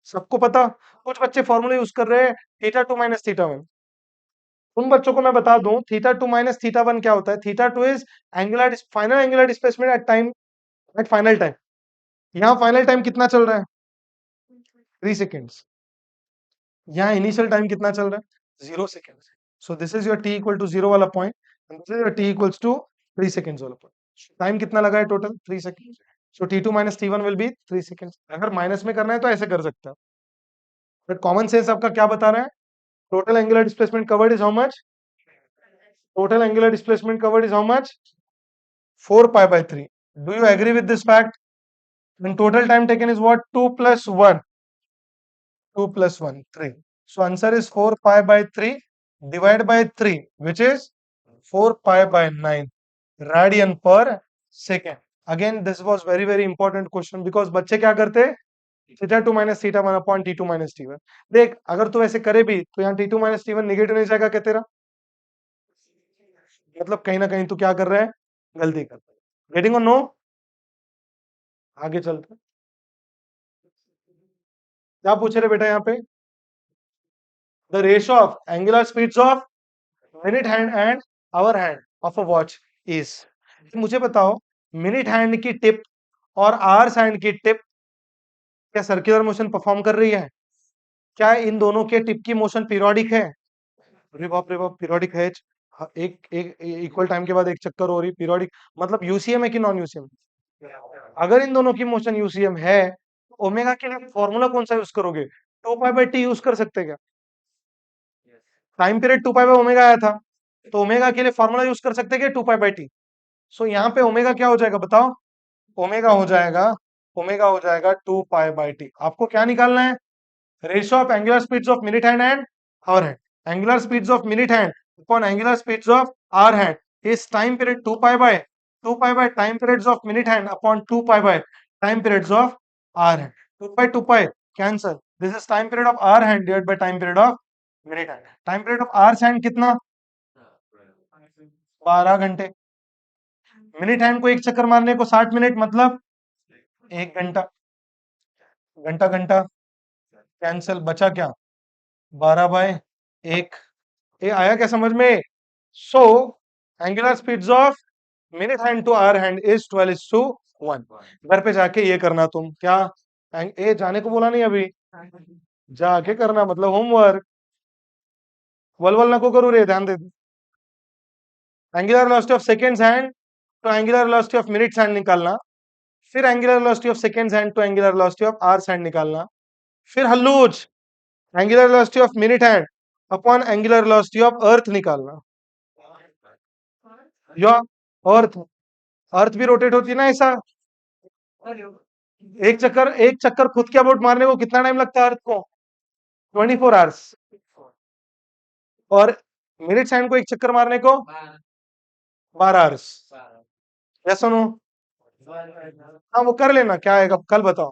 सबको पता? कुछ बच्चे फॉर्मूला यूज कर रहे हैं theta two minus theta one. उन बच्चों को मैं बता दूं theta two minus theta one क्या होता है। Theta two is angular final angular displacement at time, at final time. यहाँ फाइनल टाइम कितना चल रहा है? 3 सेकेंड्स। यहाँ इनिशियल टाइम कितना चल रहा है? 0 seconds. So this is your t equal to 0 वाला point, and this is your t equals to 3 seconds वाला पॉइंट। टाइम कितना लगा है total? 3 seconds. So t two minus t one will be 3 seconds. अगर माइनस में करना है तो ऐसे कर सकते हैं, बट कॉमन सेंस आपका क्या बता रहा है? Total angular displacement covered is how much? Total angular displacement covered is how much? 4 pi by 3. Do you agree with this fact? And total time taken is what? 2 plus 1. 2 plus 1, 3. So answer is 4 pi by 3 divided by 3, which is 4 pi by 9 radian per second. Again, this was very important question because बच्चे क्या करते हैं? Theta two minus theta one upon t two minus t one. देख, अगर तू ऐसे करे भी तो यहाँ t two minus t one negative नहीं जाएगा क्या तेरा? मतलब कहीं ना कहीं तू क्या कर रहा है? गलती कर रहा है। Getting or no? आगे चलते हैं। क्या पूछ रहे बेटा यहाँ पे? The ratio of angular speeds of minute hand and hour hand of a watch is. मुझे बताओ, मिनट हैंड की टिप और आवर्स हैंड की टिप क्या सर्कुलर मोशन परफॉर्म कर रही है? क्या इन दोनों के टिप की मोशन पीरियोडिक है? अरे बाप रे बाप, पीरियोडिक है। हाँ, एक एक इक्वल टाइम के बाद एक चक्कर हो रही, पीरियोडिक मतलब यूसीएम है कि नॉन यूसीएम? अगर इन दोनों की मोशन यूसीएम है तो ओमेगा के लिए फॉर्मूला कौन सा यूज करोगे? 2 पाई बाई टी यूज कर सकते क्या? Time period 2 pi by omega आया था, तो ओमेगा के लिए फॉर्मूला यूज कर सकते क्या 2 पाई बाई टी? सो यहाँ पे ओमेगा क्या हो जाएगा बताओ? ओमेगा हो जाएगा, ओमेगा हो जाएगा 2 पाई बाई टी। आपको क्या निकालना है? Ratio of angular speeds of minute hand and hour hand. Angular speeds of minute hand upon angular speeds of hour hand is time period 2 pi by time periods of minute hand upon 2 pi by time periods of hour hand. 2 pi cancel. This is time period of hour hand divided by time period of minute hand. Time period of hour hand कितना? 12 घंटे। Minute hand को एक चक्कर मारने को 60 minute, मतलब 1 घंटा। घंटा घंटा कैंसल, बचा क्या? 12/1। ये आया क्या समझ में? So angular speeds of minute hand to hour hand is 12:1। घर पे जाके ये करना तुम क्या? ए जाने को बोला नहीं अभी, जाके करना मतलब होमवर्क। वल नको करू रे, ध्यान दे। Angular velocity of seconds hand तो angular velocity of minutes hand निकालना, फिर angular velocity of seconds hand तो angular velocity of hours hand निकालना, फिर हल्लूज angular velocity of minute hand upon angular velocity of earth निकालना। या अर्थ, अर्थ भी रोटेट होती है ना ऐसा। एक चक्कर खुद के अबाउट मारने को कितना टाइम लगता है अर्थ को? 24 आवर्स। और मिनट हैंड को एक चक्कर मारने को 12 आवर्स। या सुनो, हाँ वो कर लेना, क्या आएगा कल बताओ।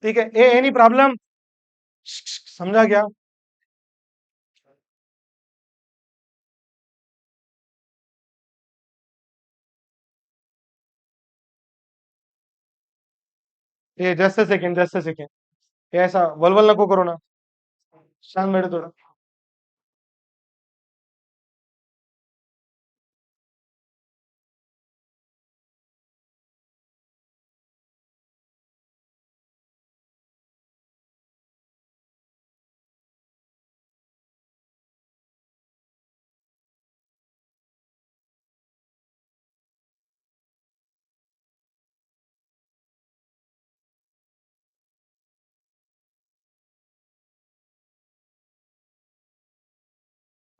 ठीक है, ए एनी प्रॉब्लम? समझा क्या? ए जस्ट अ सेकेंड, ऐसा वलवल नको करो ना, शांत बैठो थोड़ा।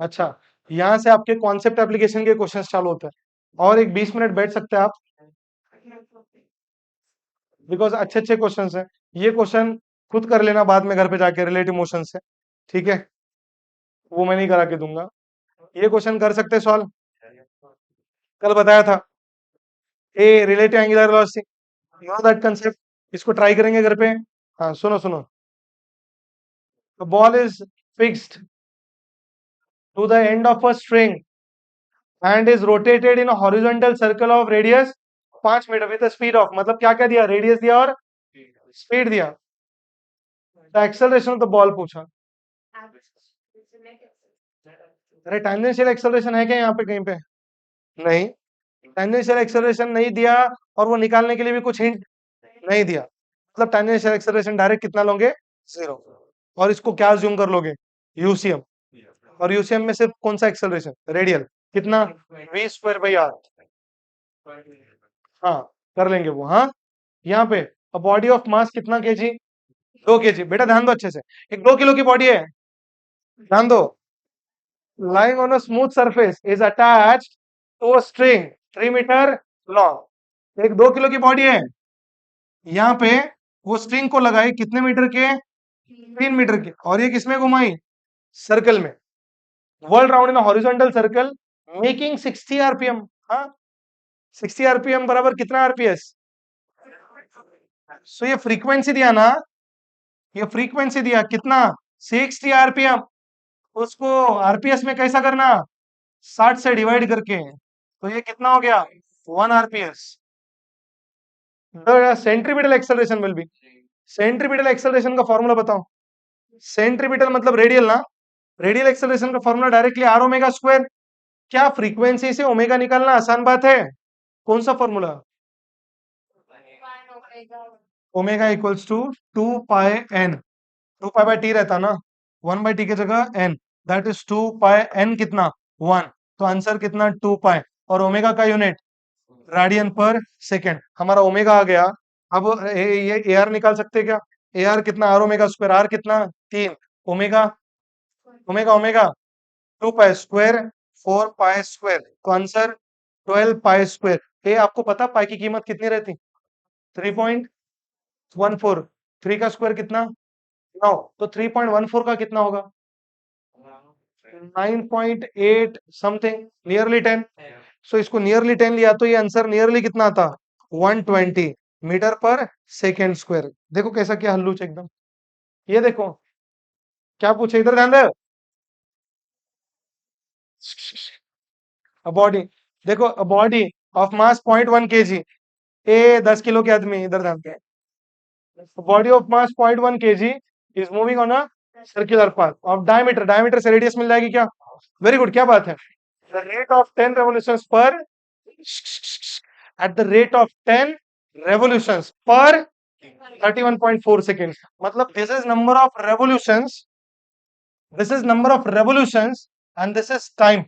अच्छा, यहाँ से आपके कॉन्सेप्ट एप्लीकेशन के क्वेश्चन चालू होते हैं और एक 20 मिनट बैठ सकते हैं आप, बिकॉज अच्छे अच्छे क्वेश्चन हैं। ये क्वेश्चन खुद कर लेना बाद में घर पे जाके रिलेटिव मोशन से, ठीक है? वो मैं नहीं करा के दूंगा। ये क्वेश्चन कर सकते सॉल्व, कल बताया था। A relative angular velocity, know that concept, इसको ट्राई करेंगे घर पे। हाँ सुनो सुनो, the ball is fixed to the end of a string and is rotated in a horizontal circle of radius 5 metre with a speed of, मतलब क्या क्या दिया? रेडियस दिया और स्पीड दिया। The acceleration of the ball पूछा। अरे tangential acceleration है क्या यहाँ पे कहीं पे? नहीं, टेंजेंशियल एक्सेलरेशन नहीं दिया, और वो निकालने के लिए भी कुछ हिंट नहीं दिया। मतलब टेंजेंशियल एक्सेलरेशन डायरेक्ट कितना लोगे? 0। और इसको क्या ज्यूम कर लोगे? यूसीएम। और यूसीएम में सिर्फ कौन सा एक्सेलरेशन? रेडियल। कितना? V square by r. हाँ, कर लेंगे वो। हाँ, यहाँ पे बॉडी ऑफ मास कितना केजी? 2 kg। बेटा ध्यान दो अच्छे से, एक 2 किलो की बॉडी है, ध्यान दो। lying on a smooth surface is attached to a string 3 metre long. एक 2 किलो की बॉडी है, यहाँ पे वो स्ट्रिंग को लगाई कितने मीटर के? 3 मीटर के। और ये किसमें घुमाई? सर्कल में। World round in horizontal circle making 60 RPM. हाँ, 60 आरपीएम बराबर कितना आरपीएस? सो ये फ्रीक्वेंसी दिया ना, ये फ्रीक्वेंसी दिया कितना? 60 आरपीएम। उसको आरपीएस में कैसा करना? 60 से डिवाइड करके। तो ये कितना हो गया? 1 RPS. Centripetal acceleration will be, centripetal acceleration का फॉर्मूला बताओ। सेंट्रीपिटल मतलब रेडियल ना, रेडियल एक्सेलरेशन का formula directly r omega square. क्या फ्रीक्वेंसी से ओमेगा निकालना आसान बात है? कौन सा formula? Omega equals to 2 pi n. 2 pi by t रहता ना, 1 बाय टी की जगह n, that is 2 pi n कितना? 1। तो आंसर कितना? 2 पाई। और ओमेगा का यूनिट रेडियन पर सेकेंड। हमारा ओमेगा आ गया। अब ये ए आर निकाल सकते हैं क्या? ए आर कितना? R omega square. आर कितना? 3। Omega, omega omega 2 pi square 4 pi square. तो आंसर 12 पाई स्क्वायर। ये आपको पता पाई की कीमत कितनी रहती? 3.14। 3 का स्क्वायर कितना? 9। तो 3.14 का कितना होगा? 9.8 समथिंग, नियरली 10। सो इसको नियरली 10 लिया तो ये आंसर नियरली कितना आता? 120 मीटर पर सेकेंड स्क्वायर। देखो कैसा, क्या हल्लूच एकदम। ये देखो क्या पूछे, इधर ध्यान दे। बॉडी, देखो body of mass 0.1 KG. A 10 kilo के आदमी, इधर ध्यान दे। Body of mass 0.1 KG is moving on a circular path of diameter, diameter से रेडियस मिल जाएगी क्या? वेरी गुड, क्या बात है। The rate of 10 revolutions per, at the rate of 10 revolutions per 31.4 seconds। मतलब this is number of revolutions, this is number of revolutions, and this is time.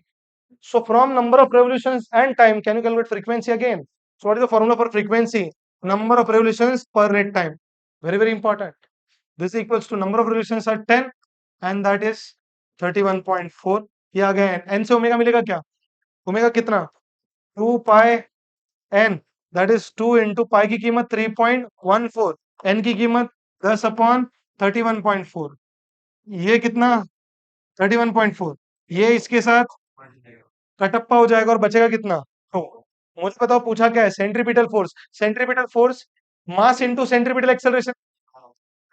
So from number of revolutions and time, can you calculate frequency again? So what is the formula for frequency? Number of revolutions per rate time. Very, very important. This equals to number of revolutions are 10 and that is 31.4। ये आ गया n से omega मिलेगा क्या? Omega कितना? 2 पाई n, that is 2 into pi की कीमत 3.14, n की कीमत 10 अपॉन 31.4। ये कितना? 31.4। ये इसके साथ कटप्पा हो जाएगा और बचेगा कितना? तो मुझे बताओ पूछा क्या है? Centripetal force. Centripetal force mass into centripetal acceleration.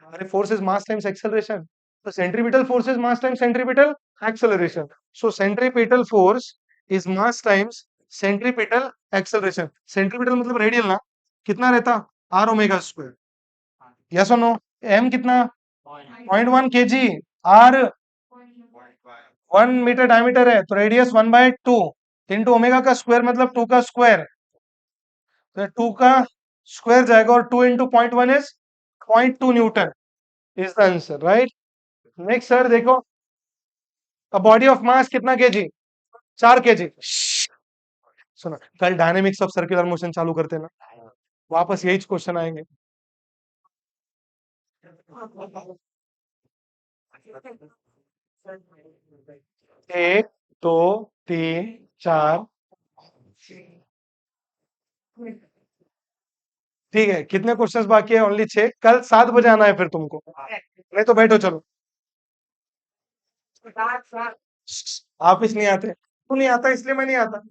अरे force is mass times acceleration, तो centripetal force is mass times centripetal acceleration. So centripetal force is mass times centripetal acceleration. Centripetal मतलब रेडियल ना, कितना रहता? R omega square. यस और no? M कितना? 0.1 KG. R 1 metre diameter है, तो radius 1/2 into omega का स्क्वायर मतलब 2 का स्क्वायर। तो 2 का स्क्वायर जाएगा और 2 into 0.1 is 0.2 Newton is the answer, right. Next sir देखो, बॉडी ऑफ मास कितना केजी? 4 केजी। सुनो, कल डायनेमिक्स ऑफ सर्कुलर मोशन चालू करते ना, वापस यही क्वेश्चन आएंगे। एक, दो, तीन, चार, ठीक है। कितने क्वेश्चंस बाकी है? ओनली 6। कल 7 बजे आना है फिर तुमको, नहीं तो बैठो चलो। आप इस नहीं आते, तू नहीं आता इसलिए मैं नहीं आता।